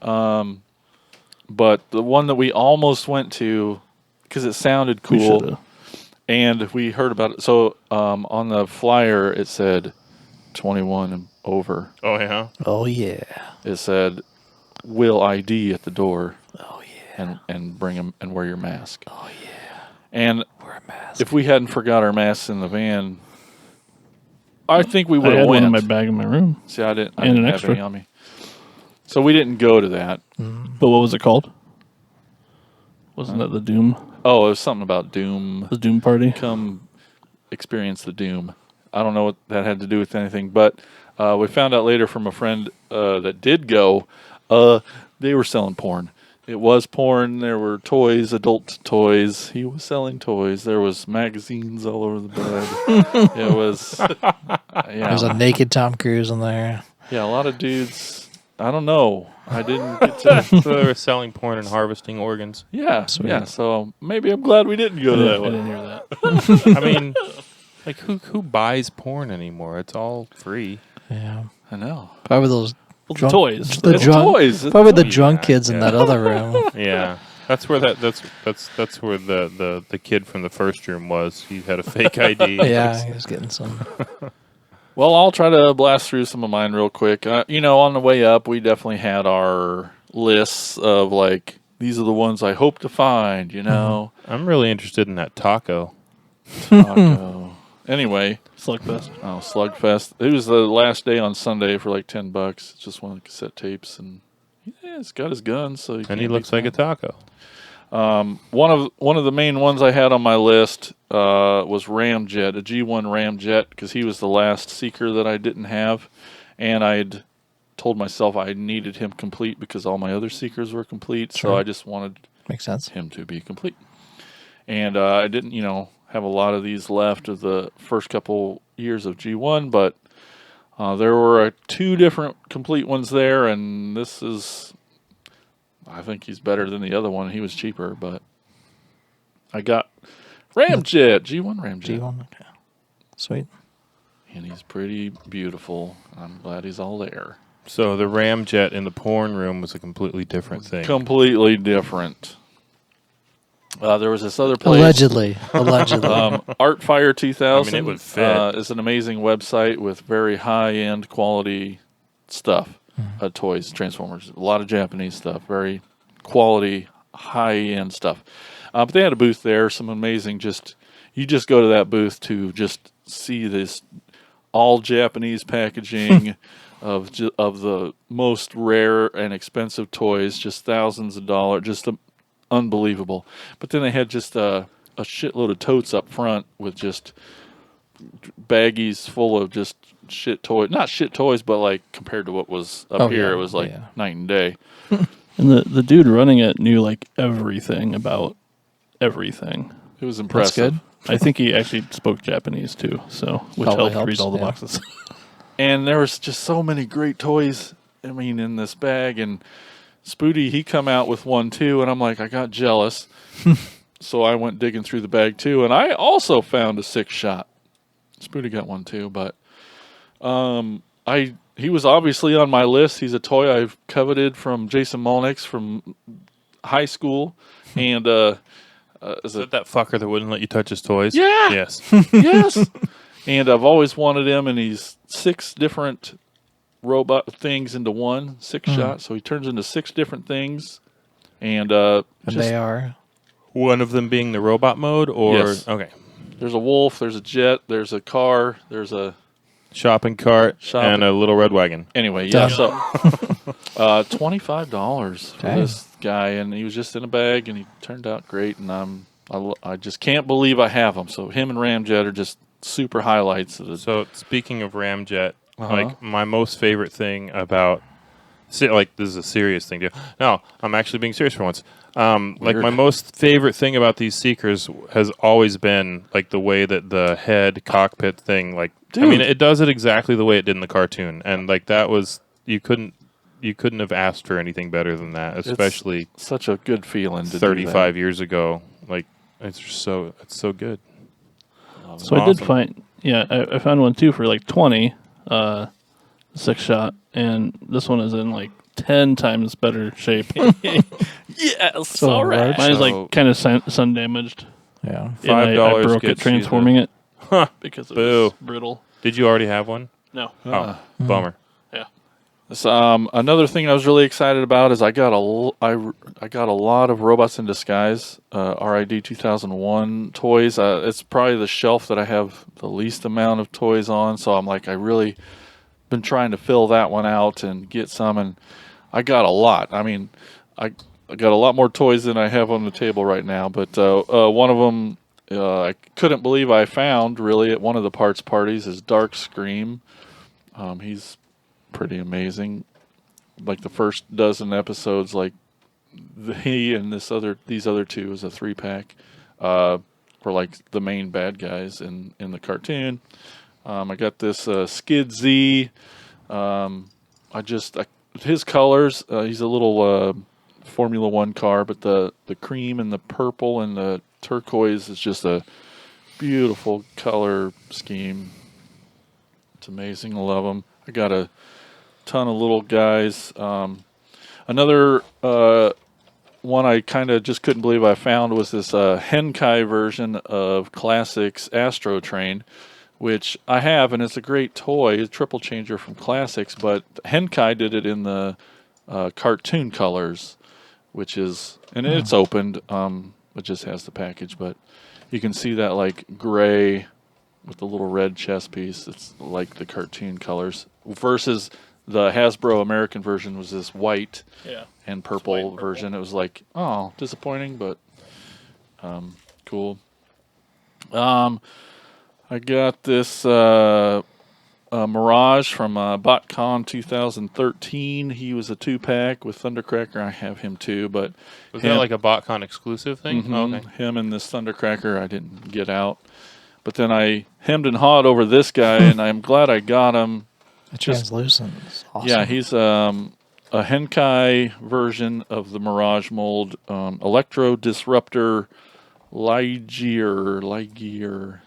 [SPEAKER 2] but the one that we almost went to because it sounded
[SPEAKER 5] We
[SPEAKER 2] cool,
[SPEAKER 5] shoulda.
[SPEAKER 2] and we heard about it. So on the flyer it said 21 and over.
[SPEAKER 3] Oh yeah.
[SPEAKER 4] Oh yeah.
[SPEAKER 2] It said will ID at the door.
[SPEAKER 4] Oh yeah.
[SPEAKER 2] And bring them and wear your mask.
[SPEAKER 4] Oh yeah.
[SPEAKER 2] And
[SPEAKER 4] Wear a mask.
[SPEAKER 2] if we hadn't forgot our masks in the van, I think we
[SPEAKER 5] I
[SPEAKER 2] would
[SPEAKER 5] had
[SPEAKER 2] have
[SPEAKER 5] one
[SPEAKER 2] went.
[SPEAKER 5] in my bag in my room.
[SPEAKER 2] See, I didn't
[SPEAKER 5] And an
[SPEAKER 2] have
[SPEAKER 5] extra.
[SPEAKER 2] any on me. So we didn't go to that.
[SPEAKER 5] But what was it called? Wasn't that the Doom?
[SPEAKER 2] Oh, it was something about Doom.
[SPEAKER 5] The Doom Party?
[SPEAKER 2] Come experience the Doom. I don't know what that had to do with anything, but we found out later from a friend that did go, they were selling porn. It was porn. There were toys, adult toys. He was selling toys. There was magazines all over the bed. It was,
[SPEAKER 4] There's a naked Tom Cruise in there.
[SPEAKER 2] yeah, a lot of dudes. I don't know. I didn't get to.
[SPEAKER 3] So they were selling porn and harvesting organs.
[SPEAKER 2] Yeah,
[SPEAKER 4] Sweet.
[SPEAKER 2] yeah. So maybe I'm glad we didn't go to that
[SPEAKER 5] I
[SPEAKER 2] one.
[SPEAKER 5] didn't hear that.
[SPEAKER 3] I mean, like who buys porn anymore? It's all free.
[SPEAKER 4] Yeah.
[SPEAKER 2] I know.
[SPEAKER 4] Probably those
[SPEAKER 5] Well, the
[SPEAKER 4] drunk,
[SPEAKER 5] toys.
[SPEAKER 4] The
[SPEAKER 2] It's
[SPEAKER 4] drunk,
[SPEAKER 2] toys. It's
[SPEAKER 4] probably the
[SPEAKER 2] toys.
[SPEAKER 4] drunk kids in that other room.
[SPEAKER 3] Yeah. That's where that's where the kid from the first room was. He had a fake ID.
[SPEAKER 4] Yeah, he was getting some.
[SPEAKER 2] Well, I'll try to blast through some of mine real quick. On the way up, we definitely had our lists of like these are the ones I hope to find.
[SPEAKER 3] I'm really interested in that taco.
[SPEAKER 2] Taco. Anyway,
[SPEAKER 5] Slugfest.
[SPEAKER 2] Slugfest. It was the last day on Sunday for like $10. It's just one of the cassette tapes, and yeah, it's got his guns. So
[SPEAKER 3] And he looks like a taco.
[SPEAKER 2] One of the main ones I had on my list was Ramjet, a G1 Ramjet, because he was the last Seeker that I didn't have, and I'd told myself I needed him complete because all my other Seekers were complete, so
[SPEAKER 4] Sure.
[SPEAKER 2] I just wanted
[SPEAKER 4] Makes sense.
[SPEAKER 2] him to be complete. And I didn't, have a lot of these left of the first couple years of G1, but there were two different complete ones there, and this is... I think he's better than the other one. He was cheaper, but I got Ramjet, G1 Ramjet.
[SPEAKER 4] G1. Okay. Sweet.
[SPEAKER 2] And he's pretty beautiful. I'm glad he's all there.
[SPEAKER 3] So the ramjet in the porn room was a completely different thing.
[SPEAKER 2] Completely different. There was this other place.
[SPEAKER 4] Allegedly.
[SPEAKER 2] Artfire 2000
[SPEAKER 3] I mean, it would fit.
[SPEAKER 2] is an amazing website with very high-end quality stuff. Toys, Transformers, a lot of Japanese stuff, very quality, high-end stuff. But they had a booth there, some amazing, you just go to that booth to just see this all Japanese packaging of the most rare and expensive toys, just thousands of dollars, just unbelievable. But then they had just a shitload of totes up front with just baggies full of just shit toys. Not shit toys, but like compared to what was up here, it was like night and day.
[SPEAKER 5] And the dude running it knew like everything about everything.
[SPEAKER 2] It was impressive.
[SPEAKER 4] That's good.
[SPEAKER 5] I think he actually spoke Japanese too, which
[SPEAKER 4] Probably
[SPEAKER 5] helped read
[SPEAKER 4] helps,
[SPEAKER 5] all the
[SPEAKER 4] yeah.
[SPEAKER 5] boxes.
[SPEAKER 2] And there was just so many great toys, in this bag. And Spooty, he come out with one too, and I'm like, I got jealous. So I went digging through the bag too, and I also found a 6-shot. Spooty got one too, but I he was obviously on my list. He's a toy I've coveted from Jason Molnix from high school, and
[SPEAKER 3] Is it that fucker that wouldn't let you touch his toys?
[SPEAKER 2] Yeah.
[SPEAKER 3] Yes.
[SPEAKER 2] yes, and I've always wanted him. And he's 6 different robot things into one 6-shot, so he turns into 6 different things, and
[SPEAKER 4] they are.
[SPEAKER 3] One of them being the robot mode, or
[SPEAKER 2] Yes.
[SPEAKER 3] okay,
[SPEAKER 2] there's a wolf, there's a jet, there's a car, there's a
[SPEAKER 3] shopping cart and a little red wagon.
[SPEAKER 2] anyway. Yeah,
[SPEAKER 4] Done.
[SPEAKER 2] so $25 for
[SPEAKER 4] Dang.
[SPEAKER 2] this guy, and he was just in a bag, and he turned out great, and I just can't believe I have him. So him and Ramjet are just super highlights of the.
[SPEAKER 3] So speaking of Ramjet,
[SPEAKER 2] Uh-huh.
[SPEAKER 3] like my most favorite thing about, like this is a serious thing, too. No, I'm actually being serious for once. Like
[SPEAKER 2] Weird.
[SPEAKER 3] my most favorite thing about these Seekers has always been like the way that the head cockpit thing, like I mean,
[SPEAKER 2] Dude.
[SPEAKER 3] it does it exactly the way it did in the cartoon, and like that was you couldn't have asked for anything better than that, especially
[SPEAKER 2] Such a good feeling. To
[SPEAKER 3] 35 years ago. Like it's so good.
[SPEAKER 5] So I did
[SPEAKER 3] Awesome.
[SPEAKER 5] find, I found one too for like 20, 6-shot, and this one is in like 10 times better shape.
[SPEAKER 2] Yes,
[SPEAKER 4] So
[SPEAKER 2] all right.
[SPEAKER 4] large.
[SPEAKER 5] Mine is
[SPEAKER 3] So-
[SPEAKER 5] like kind of sun damaged.
[SPEAKER 4] Yeah.
[SPEAKER 5] And I
[SPEAKER 3] $5
[SPEAKER 5] broke
[SPEAKER 3] gets
[SPEAKER 5] it transforming it
[SPEAKER 3] Huh.
[SPEAKER 5] because it
[SPEAKER 3] Boo.
[SPEAKER 5] was brittle.
[SPEAKER 3] Did you already have one?
[SPEAKER 5] No.
[SPEAKER 3] Oh, bummer.
[SPEAKER 5] Yeah.
[SPEAKER 2] So, another thing I was really excited about is I got a lot of Robots in Disguise RID 2001 toys. It's probably the shelf that I have the least amount of toys on. So I'm like, I really been trying to fill that one out and get some, and I got a lot. I mean, I got a lot more toys than I have on the table right now. But one of them I couldn't believe I found really at one of the parts parties is Dark Scream. He's pretty amazing. Like the first dozen episodes, like he and these other two is a 3-pack, were like the main bad guys in the cartoon. I got this Skid Z. His colors. He's a little Formula One car, but the cream and the purple and the turquoise is just a beautiful color scheme. It's amazing. I love them. I got a ton of little guys. Another one I kind of just couldn't believe I found was this Henkai version of Classics Astro Train, which I have, and it's a great toy, a triple changer from Classics, but Henkai did it in the cartoon colors, which is, and it's opened, it just has the package, but you can see that like gray with the little red chest piece. It's like the cartoon colors versus the Hasbro American version was this white
[SPEAKER 5] Yeah.
[SPEAKER 2] and purple version. It was like, oh, disappointing, but cool. I got this Mirage from BotCon 2013. He was a 2-pack with Thundercracker. I have him too, but
[SPEAKER 3] Was that like a BotCon exclusive thing?
[SPEAKER 2] Mhm.
[SPEAKER 3] Oh, okay.
[SPEAKER 2] Him and this Thundercracker I didn't get out. But then I hemmed and hawed over this guy, and I'm glad I got him.
[SPEAKER 4] The translucent is awesome.
[SPEAKER 2] Yeah, he's a Henkai version of the Mirage mold. Electro Disruptor Ligier, Ligier,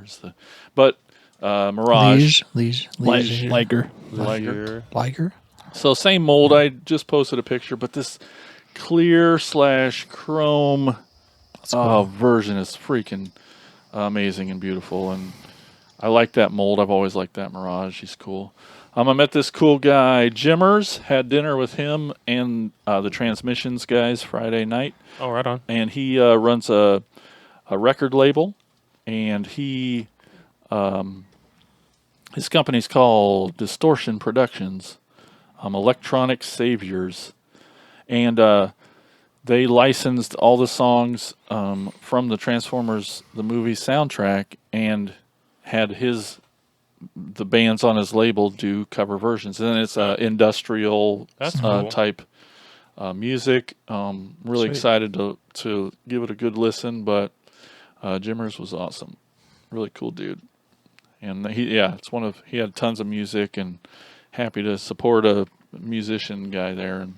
[SPEAKER 2] is the. But Mirage.
[SPEAKER 4] Liger.
[SPEAKER 2] Liger.
[SPEAKER 4] Liger?
[SPEAKER 2] So same mold. I just posted a picture, but this clear / chrome version is freaking amazing and beautiful, and I like that mold. I've always liked that Mirage. He's cool. I met this cool guy, Jimmers. Had dinner with him and the Transmissions guys Friday night,
[SPEAKER 3] Oh, right on.
[SPEAKER 2] and he runs a record label, and his company's called Distortion Productions, Electronic Saviors, and they licensed all the songs from the Transformers the movie soundtrack and had the bands on his label do cover versions. And then it's industrial
[SPEAKER 3] That's cool.
[SPEAKER 2] type music. Really
[SPEAKER 4] Sweet.
[SPEAKER 2] excited to give it a good listen, but Jimmers was awesome. Really cool dude. And he had tons of music, and happy to support a musician guy there. And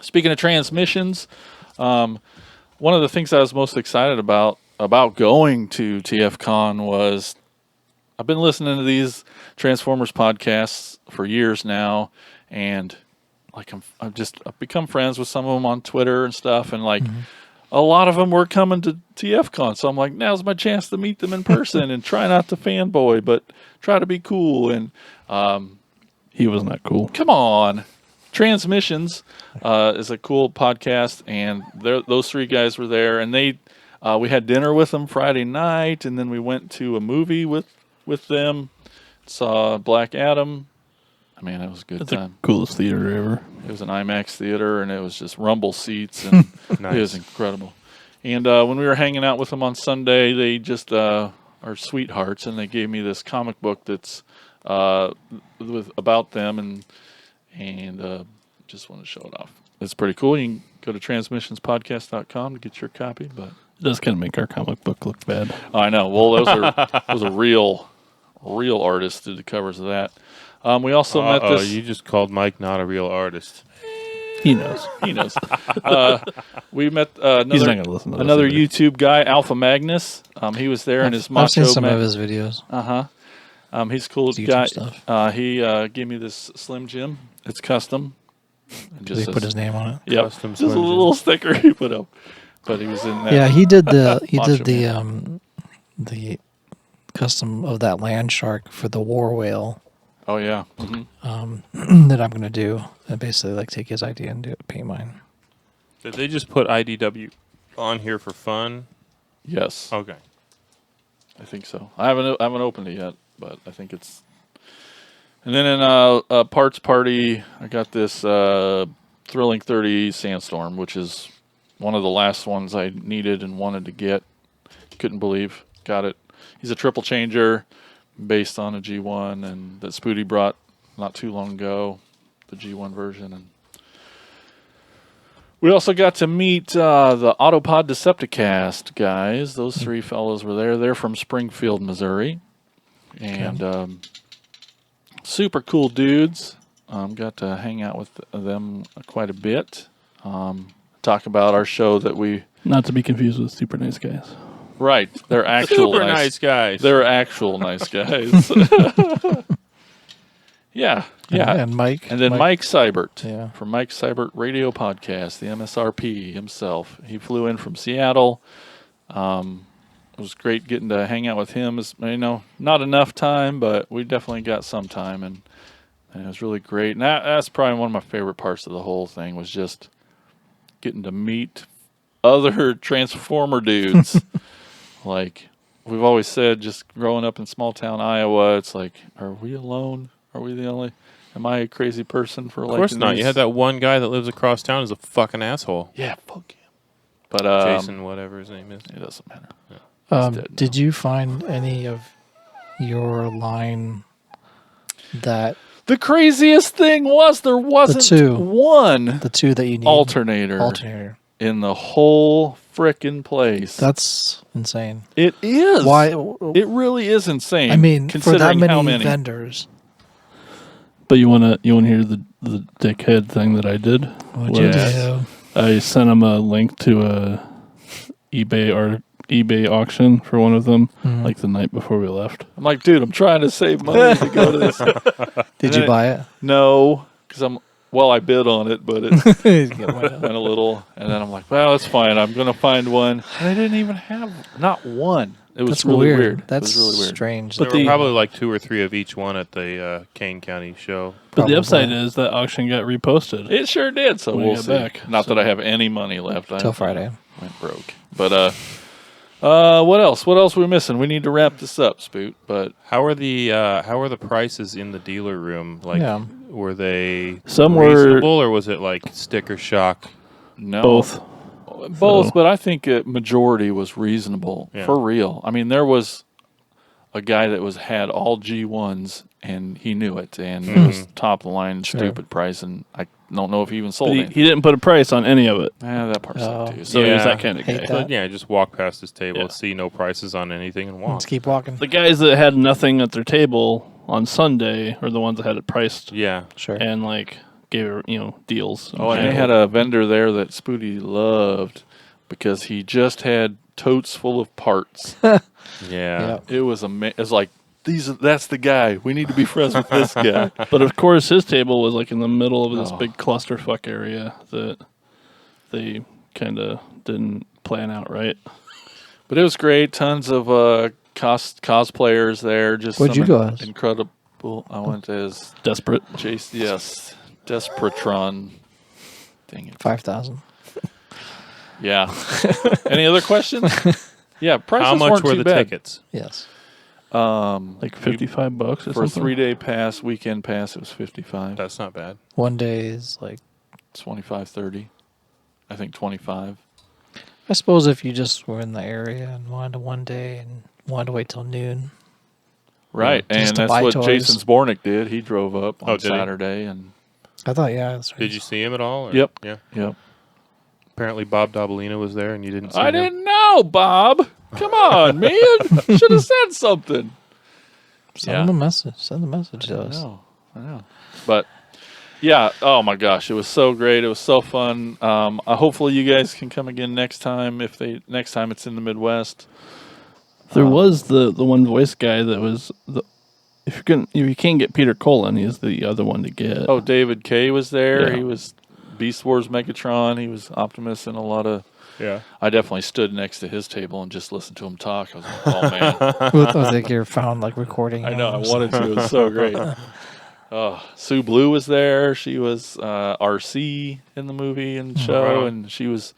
[SPEAKER 2] speaking of Transmissions, one of the things I was most excited about going to TFcon was I've been listening to these Transformers podcasts for years now, and like I've become friends with some of them on Twitter and stuff, and like a lot of them were coming to TFcon, so I'm like, now's my chance to meet them in person and try not to fanboy, but try to be cool. And
[SPEAKER 5] He was not cool.
[SPEAKER 2] come on, Transmissions is a cool podcast, and those three guys were there, and we had dinner with them Friday night, and then we went to a movie with them, saw Black Adam. Man, it was a good
[SPEAKER 5] It's
[SPEAKER 2] time.
[SPEAKER 5] the coolest theater ever.
[SPEAKER 2] It was an IMAX theater, and it was just rumble seats, and
[SPEAKER 3] Nice.
[SPEAKER 2] it was incredible. And when we were hanging out with them on Sunday, they just are sweethearts, and they gave me this comic book that's about them, and just want to show it off. It's pretty cool. You can go to transmissionspodcast.com to get your copy. But
[SPEAKER 5] It does kind of make our comic book look bad.
[SPEAKER 2] I know. Well, those are real artists did the covers of that. We also met this.
[SPEAKER 3] You just called Mike not a real artist.
[SPEAKER 5] He knows.
[SPEAKER 2] He knows. We met
[SPEAKER 5] He's not
[SPEAKER 2] another
[SPEAKER 5] going to listen to this
[SPEAKER 2] another
[SPEAKER 5] either.
[SPEAKER 2] YouTube guy, Alpha Magnus. He was there in his
[SPEAKER 4] I've
[SPEAKER 2] macho.
[SPEAKER 4] seen some of his videos.
[SPEAKER 2] He's a cool
[SPEAKER 4] YouTube
[SPEAKER 2] guy.
[SPEAKER 4] stuff.
[SPEAKER 2] He gave me this Slim Jim. It's custom. It
[SPEAKER 4] Did he put
[SPEAKER 2] says-
[SPEAKER 4] his name on it?
[SPEAKER 2] Yep.
[SPEAKER 3] Custom
[SPEAKER 2] Just a
[SPEAKER 3] Slim Jim.
[SPEAKER 2] little sticker he put up. But he was in that.
[SPEAKER 4] Yeah, he did the
[SPEAKER 2] Macho
[SPEAKER 4] the custom of that land shark for the war whale
[SPEAKER 2] Oh yeah.
[SPEAKER 4] that I'm gonna do. And basically like take his idea and do it, paint mine.
[SPEAKER 3] Did they just put IDW on here for fun?
[SPEAKER 2] Yes.
[SPEAKER 3] Okay.
[SPEAKER 2] I think so. I haven't opened it yet, but I think it's. And then in a parts party, I got this Thrilling 30 Sandstorm, which is one of the last ones I needed and wanted to get. Couldn't believe got it. He's a triple changer, based on a G1, and that Spooty brought not too long ago, the G1 version. And we also got to meet the Autopod Decepticast guys. Those three fellows were there. They're from Springfield, Missouri. And super cool dudes. Got to hang out with them quite a bit. Talk about our show that we...
[SPEAKER 5] Not to be confused with Super Nice Guys.
[SPEAKER 2] Right. They're actual
[SPEAKER 3] Super nice guys.
[SPEAKER 2] They're actual nice guys. Yeah.
[SPEAKER 4] And Mike.
[SPEAKER 2] And then Mike Seibert
[SPEAKER 4] Yeah.
[SPEAKER 2] from Mike Seibert Radio Podcast, the MSRP himself. He flew in from Seattle. It was great getting to hang out with him. Not enough time, but we definitely got some time, and it was really great. And that's probably one of my favorite parts of the whole thing was just getting to meet other Transformer dudes. Like we've always said, just growing up in small town Iowa, it's like, are we alone? Are we the only? Am I a crazy person for
[SPEAKER 3] Of course not. You had that one guy that lives across town who's a fucking asshole.
[SPEAKER 2] Yeah, fuck him. But
[SPEAKER 3] Jason, whatever his name is.
[SPEAKER 2] it doesn't matter. He's dead
[SPEAKER 4] Did you find any of your line that
[SPEAKER 2] The craziest thing was there wasn't
[SPEAKER 4] two.
[SPEAKER 2] one
[SPEAKER 4] the two that you need
[SPEAKER 2] alternator in the whole frickin' place.
[SPEAKER 4] That's insane.
[SPEAKER 2] It is.
[SPEAKER 4] Why?
[SPEAKER 2] It really is insane.
[SPEAKER 4] I mean, for
[SPEAKER 2] considering
[SPEAKER 4] that
[SPEAKER 2] how
[SPEAKER 4] many
[SPEAKER 2] many
[SPEAKER 4] vendors,
[SPEAKER 5] But you wanna hear the dickhead thing that I did?
[SPEAKER 4] what'd you
[SPEAKER 5] Was
[SPEAKER 4] do?
[SPEAKER 5] I sent him a link to a eBay auction for one of them, like the night before we left.
[SPEAKER 2] I'm like, dude, I'm trying to save money to go to this.
[SPEAKER 4] Did you buy it?
[SPEAKER 2] No, because I bid on it, but it went a little, and then I'm like, well, it's fine. I'm gonna find one. And I didn't even have not one. It was
[SPEAKER 4] That's
[SPEAKER 2] really
[SPEAKER 4] weird.
[SPEAKER 2] weird.
[SPEAKER 4] That's
[SPEAKER 2] it was really weird.
[SPEAKER 4] strange.
[SPEAKER 3] There
[SPEAKER 5] But
[SPEAKER 3] were
[SPEAKER 5] the-
[SPEAKER 3] probably like 2 or 3 of each one at the Kane County show.
[SPEAKER 5] But the
[SPEAKER 4] Probably.
[SPEAKER 5] upside is that auction got reposted.
[SPEAKER 2] It sure did. So
[SPEAKER 5] When we
[SPEAKER 2] we'll
[SPEAKER 5] get
[SPEAKER 2] see.
[SPEAKER 5] back,
[SPEAKER 2] Not
[SPEAKER 5] so-
[SPEAKER 2] that I have any money left. I
[SPEAKER 4] Till Friday.
[SPEAKER 2] went broke. But what else? What else are we missing? We need to wrap this up, Spoot. But
[SPEAKER 3] How are the prices in the dealer room? Like,
[SPEAKER 4] Yeah.
[SPEAKER 3] were they
[SPEAKER 5] Some were-
[SPEAKER 3] reasonable, or was it like sticker shock?
[SPEAKER 2] no,
[SPEAKER 5] Both.
[SPEAKER 2] both.
[SPEAKER 5] So-
[SPEAKER 2] But I think a majority was reasonable
[SPEAKER 3] Yeah.
[SPEAKER 2] for real. I mean, there was a guy that had all G1s, and he knew it, and it was top of the line, stupid price, and I don't know if he even sold
[SPEAKER 5] But
[SPEAKER 2] it.
[SPEAKER 5] he didn't put a price on any of it.
[SPEAKER 2] That part sucked too.
[SPEAKER 5] So he was that kind of
[SPEAKER 4] Hate
[SPEAKER 5] guy.
[SPEAKER 4] that.
[SPEAKER 3] But yeah, just walk past his table,
[SPEAKER 5] Yeah.
[SPEAKER 3] see no prices on anything, and walk.
[SPEAKER 4] Let's keep walking.
[SPEAKER 5] The guys that had nothing at their table on Sunday are the ones that had it priced
[SPEAKER 3] Yeah,
[SPEAKER 4] Sure.
[SPEAKER 5] and like gave her, deals.
[SPEAKER 2] Oh, and they had a vendor there that Spooty loved because he just had totes full of parts.
[SPEAKER 3] yeah.
[SPEAKER 4] Yep.
[SPEAKER 2] It was like that's the guy. We need to be friends with this guy.
[SPEAKER 5] But of course, his table was like in the middle of this big clusterfuck area that they kind of didn't plan out right.
[SPEAKER 2] But it was great. Tons of cosplayers there. Just
[SPEAKER 4] Where'd you go as?
[SPEAKER 2] Incredible. I went as
[SPEAKER 5] Desperate.
[SPEAKER 2] Jason. Yes, Desperatron. Dang it.
[SPEAKER 4] 5,000.
[SPEAKER 2] Yeah. Any other questions? Yeah. Prices
[SPEAKER 3] How much
[SPEAKER 2] weren't
[SPEAKER 3] were
[SPEAKER 2] too
[SPEAKER 3] the
[SPEAKER 2] bad.
[SPEAKER 3] tickets?
[SPEAKER 4] Yes.
[SPEAKER 5] Like $55 or
[SPEAKER 2] For a
[SPEAKER 5] something.
[SPEAKER 2] 3-day pass, weekend pass, it was 55.
[SPEAKER 3] That's not bad.
[SPEAKER 4] One day is like,
[SPEAKER 2] 25, 30. I think 25.
[SPEAKER 4] I suppose if you just were in the area and wanted to one day and wanted to wait till noon.
[SPEAKER 2] Right,
[SPEAKER 4] Just
[SPEAKER 2] and
[SPEAKER 4] to
[SPEAKER 2] that's
[SPEAKER 4] buy
[SPEAKER 2] what
[SPEAKER 4] toys.
[SPEAKER 2] Jason Zbornik did. He drove up on
[SPEAKER 3] Oh, did he?
[SPEAKER 2] Saturday, and
[SPEAKER 4] I thought, yeah. That's right.
[SPEAKER 3] Did you see him at all? or-
[SPEAKER 2] Yep.
[SPEAKER 3] Yeah.
[SPEAKER 2] yep.
[SPEAKER 3] Apparently, Bob Dobalina was there, and you didn't see
[SPEAKER 2] I
[SPEAKER 3] him.
[SPEAKER 2] didn't know, Bob. Come on, man. Should have said something.
[SPEAKER 4] Send them a message. Send a message to us.
[SPEAKER 2] I know. But yeah, oh my gosh, it was so great. It was so fun. Hopefully you guys can come again next time. Next time it's in the Midwest.
[SPEAKER 5] There was the one voice guy that was if you can't get Peter Cullen, he's the other one to get.
[SPEAKER 2] Oh, David Kay was there.
[SPEAKER 5] Yeah.
[SPEAKER 2] He was Beast Wars Megatron. He was Optimus and a lot of.
[SPEAKER 3] Yeah.
[SPEAKER 2] I definitely stood next to his table and just listened to him talk. I was like, oh man.
[SPEAKER 4] I think you're found like recording.
[SPEAKER 2] I know. I
[SPEAKER 4] him.
[SPEAKER 2] wanted to. It was so great. Sue Blue was there. She was RC in the movie and show,
[SPEAKER 3] Right on.
[SPEAKER 2] and she was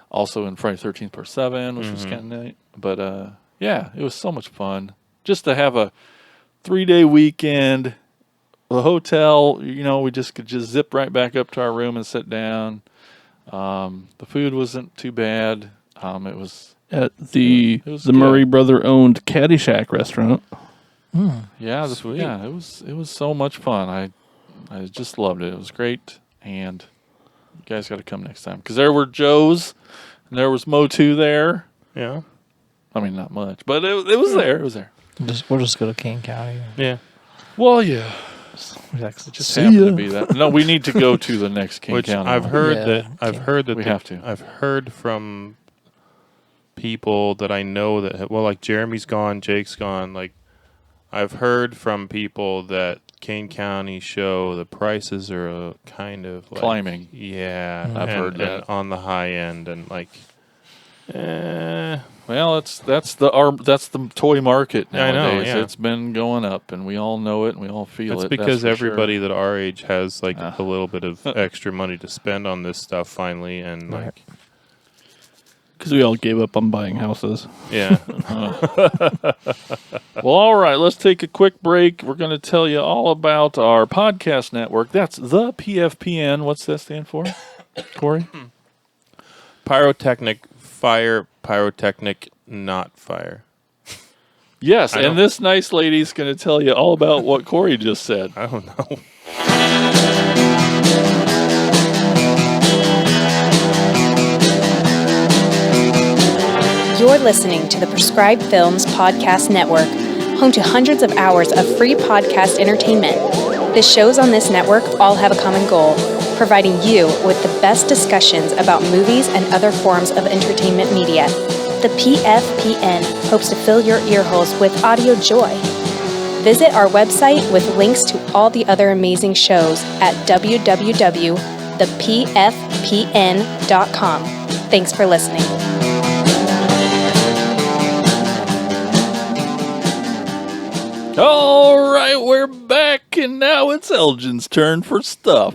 [SPEAKER 2] also in Friday 13th Part 7, which was kind of neat. But yeah, it was so much fun just to have a 3-day weekend. The hotel, we just could just zip right back up to our room and sit down. The food wasn't too bad. It was
[SPEAKER 5] At the
[SPEAKER 2] It was
[SPEAKER 5] the
[SPEAKER 2] good.
[SPEAKER 5] Murray brother owned Caddyshack restaurant.
[SPEAKER 2] yeah,
[SPEAKER 3] Sweet.
[SPEAKER 2] yeah. It was so much fun. I just loved it. It was great, and you guys got to come next time because there were Joe's and there was Motu there.
[SPEAKER 3] Yeah.
[SPEAKER 2] I mean, not much, but it was there. It was there.
[SPEAKER 4] We'll just go to Kane County.
[SPEAKER 3] Yeah.
[SPEAKER 2] Well, yeah, just
[SPEAKER 4] See
[SPEAKER 2] happened
[SPEAKER 4] ya.
[SPEAKER 2] to be that. No, we need to go to the next King
[SPEAKER 3] Which
[SPEAKER 2] County.
[SPEAKER 3] I've
[SPEAKER 2] one.
[SPEAKER 3] heard
[SPEAKER 4] Yeah,
[SPEAKER 3] that I've
[SPEAKER 4] okay.
[SPEAKER 3] heard that
[SPEAKER 2] We
[SPEAKER 3] the-
[SPEAKER 2] have to.
[SPEAKER 3] I've heard from people that I know that like Jeremy's gone, Jake's gone. Like I've heard from people that Kane County show the prices are kind of like,
[SPEAKER 2] Climbing.
[SPEAKER 3] Yeah,
[SPEAKER 2] I've heard
[SPEAKER 3] and
[SPEAKER 2] that.
[SPEAKER 3] on the high end and like.
[SPEAKER 2] Well, that's the toy market
[SPEAKER 3] I know,
[SPEAKER 2] nowadays.
[SPEAKER 3] yeah.
[SPEAKER 2] It's been going up, and we all know it, and we all feel
[SPEAKER 3] It's
[SPEAKER 2] it.
[SPEAKER 3] because
[SPEAKER 2] that's for
[SPEAKER 3] everybody
[SPEAKER 2] sure.
[SPEAKER 3] that our age has like a little bit of extra money to spend on this stuff finally, and like,
[SPEAKER 5] Because we all gave up on buying houses.
[SPEAKER 3] yeah,
[SPEAKER 2] Well, all right, let's take a quick break. We're going to tell you all about our podcast network. That's the PFPN. What's that stand for, Corey?
[SPEAKER 3] pyrotechnic fire, pyrotechnic not fire.
[SPEAKER 2] Yes,
[SPEAKER 3] I don't-
[SPEAKER 2] and this nice lady's going to tell you all about what Corey just said.
[SPEAKER 3] I don't know.
[SPEAKER 6] You're listening to the Prescribed Films Podcast Network, home to hundreds of hours of free podcast entertainment. The shows on this network all have a common goal, providing you with the best discussions about movies and other forms of entertainment media. The PFPN hopes to fill your earholes with audio joy. Visit our website with links to all the other amazing shows at www.thepfpn.com. Thanks for listening.
[SPEAKER 2] All right, we're back, and now it's Elgin's turn for stuff.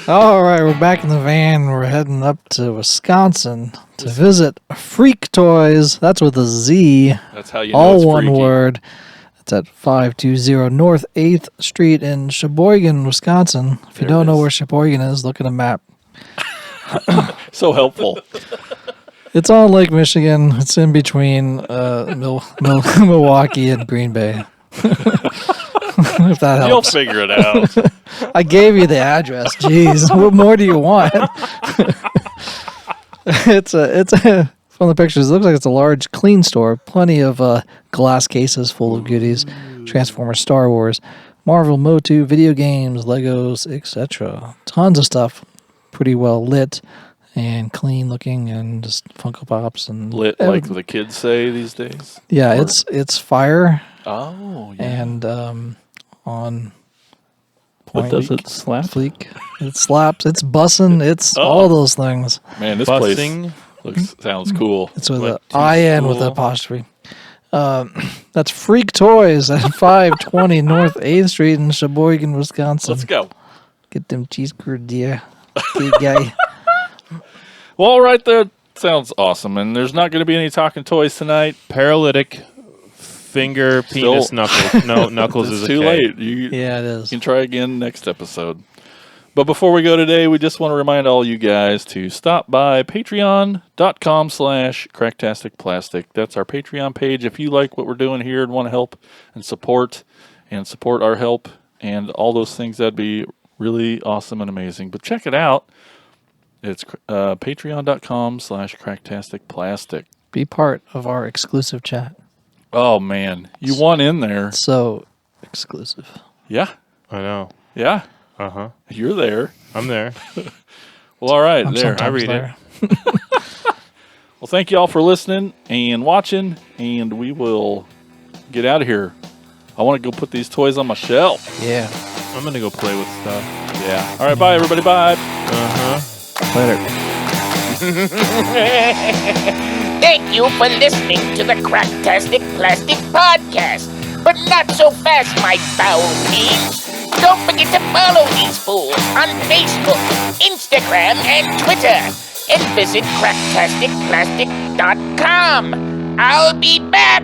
[SPEAKER 4] All right, we're back in the van. We're heading up to Wisconsin to visit Freaktoyz. That's with a Z,
[SPEAKER 2] That's how you know
[SPEAKER 4] all
[SPEAKER 2] it's
[SPEAKER 4] one
[SPEAKER 2] freaky.
[SPEAKER 4] word. It's at 520 North 8th Street in Sheboygan, Wisconsin. If you
[SPEAKER 2] There
[SPEAKER 4] don't
[SPEAKER 2] it
[SPEAKER 4] know
[SPEAKER 2] is.
[SPEAKER 4] where Sheboygan is, look at a map.
[SPEAKER 2] So helpful.
[SPEAKER 4] It's on Lake Michigan. It's in between Milwaukee and Green Bay. If that
[SPEAKER 2] You'll
[SPEAKER 4] helps.
[SPEAKER 2] figure it out.
[SPEAKER 4] I gave you the address. Jeez, what more do you want? It's from the pictures. It looks like it's a large, clean store. Plenty of glass cases full of goodies. Transformers, Star Wars, Marvel, Motu, video games, Legos, etc. Tons of stuff. Pretty well lit and clean looking, and just Funko Pops and
[SPEAKER 2] Lit, like the kids say these days.
[SPEAKER 4] Yeah,
[SPEAKER 2] Or-
[SPEAKER 4] it's fire
[SPEAKER 2] Oh, yeah.
[SPEAKER 4] and on
[SPEAKER 5] But
[SPEAKER 4] point.
[SPEAKER 5] does it slap?
[SPEAKER 4] Fleek. It slaps. It's bussin'. It's all those things.
[SPEAKER 2] Man, this
[SPEAKER 3] Busing.
[SPEAKER 2] place sounds cool.
[SPEAKER 4] It's with
[SPEAKER 3] Like
[SPEAKER 4] an
[SPEAKER 3] too
[SPEAKER 4] IN with an
[SPEAKER 3] cool.
[SPEAKER 4] apostrophe. That's Freaktoyz at 520 North 8th Street in Sheboygan, Wisconsin.
[SPEAKER 2] Let's go.
[SPEAKER 4] Get them cheese curd, yeah. Big guy.
[SPEAKER 2] Well, all right, that sounds awesome. And there's not going to be any talking toys tonight.
[SPEAKER 3] Paralytic finger penis
[SPEAKER 2] Still-
[SPEAKER 3] knuckles. No, knuckles
[SPEAKER 2] It's
[SPEAKER 3] is
[SPEAKER 2] too
[SPEAKER 3] okay.
[SPEAKER 2] late. You
[SPEAKER 4] Yeah, it is.
[SPEAKER 2] can try again next episode. But before we go today, we just want to remind all you guys to stop by patreon.com/cracktasticplastic. That's our Patreon page. If you like what we're doing here and want to help and support our help and all those things, that'd be really awesome and amazing. But check it out. It's patreon.com/cracktasticplastic.
[SPEAKER 4] Be part of our exclusive chat.
[SPEAKER 2] Oh, man. You want in there.
[SPEAKER 4] So exclusive.
[SPEAKER 2] Yeah.
[SPEAKER 3] I know.
[SPEAKER 2] Yeah.
[SPEAKER 3] Uh-huh.
[SPEAKER 2] You're there.
[SPEAKER 3] I'm there.
[SPEAKER 2] Well, all right.
[SPEAKER 4] I'm
[SPEAKER 2] There.
[SPEAKER 4] sometimes
[SPEAKER 3] I read
[SPEAKER 4] there.
[SPEAKER 2] Well, thank you all for listening and watching, and we will get out of here. I want to go put these toys on my shelf.
[SPEAKER 4] Yeah.
[SPEAKER 3] I'm going to go play with stuff.
[SPEAKER 2] Yeah. All right. Bye, everybody. Bye.
[SPEAKER 3] Uh-huh.
[SPEAKER 4] Later.
[SPEAKER 1] Thank you for listening to the Cracktastic Plastic Podcast. But not so fast, my foul fiends. Don't forget to follow these fools on Facebook, Instagram, and Twitter. And visit cracktasticplastic.com. I'll be back.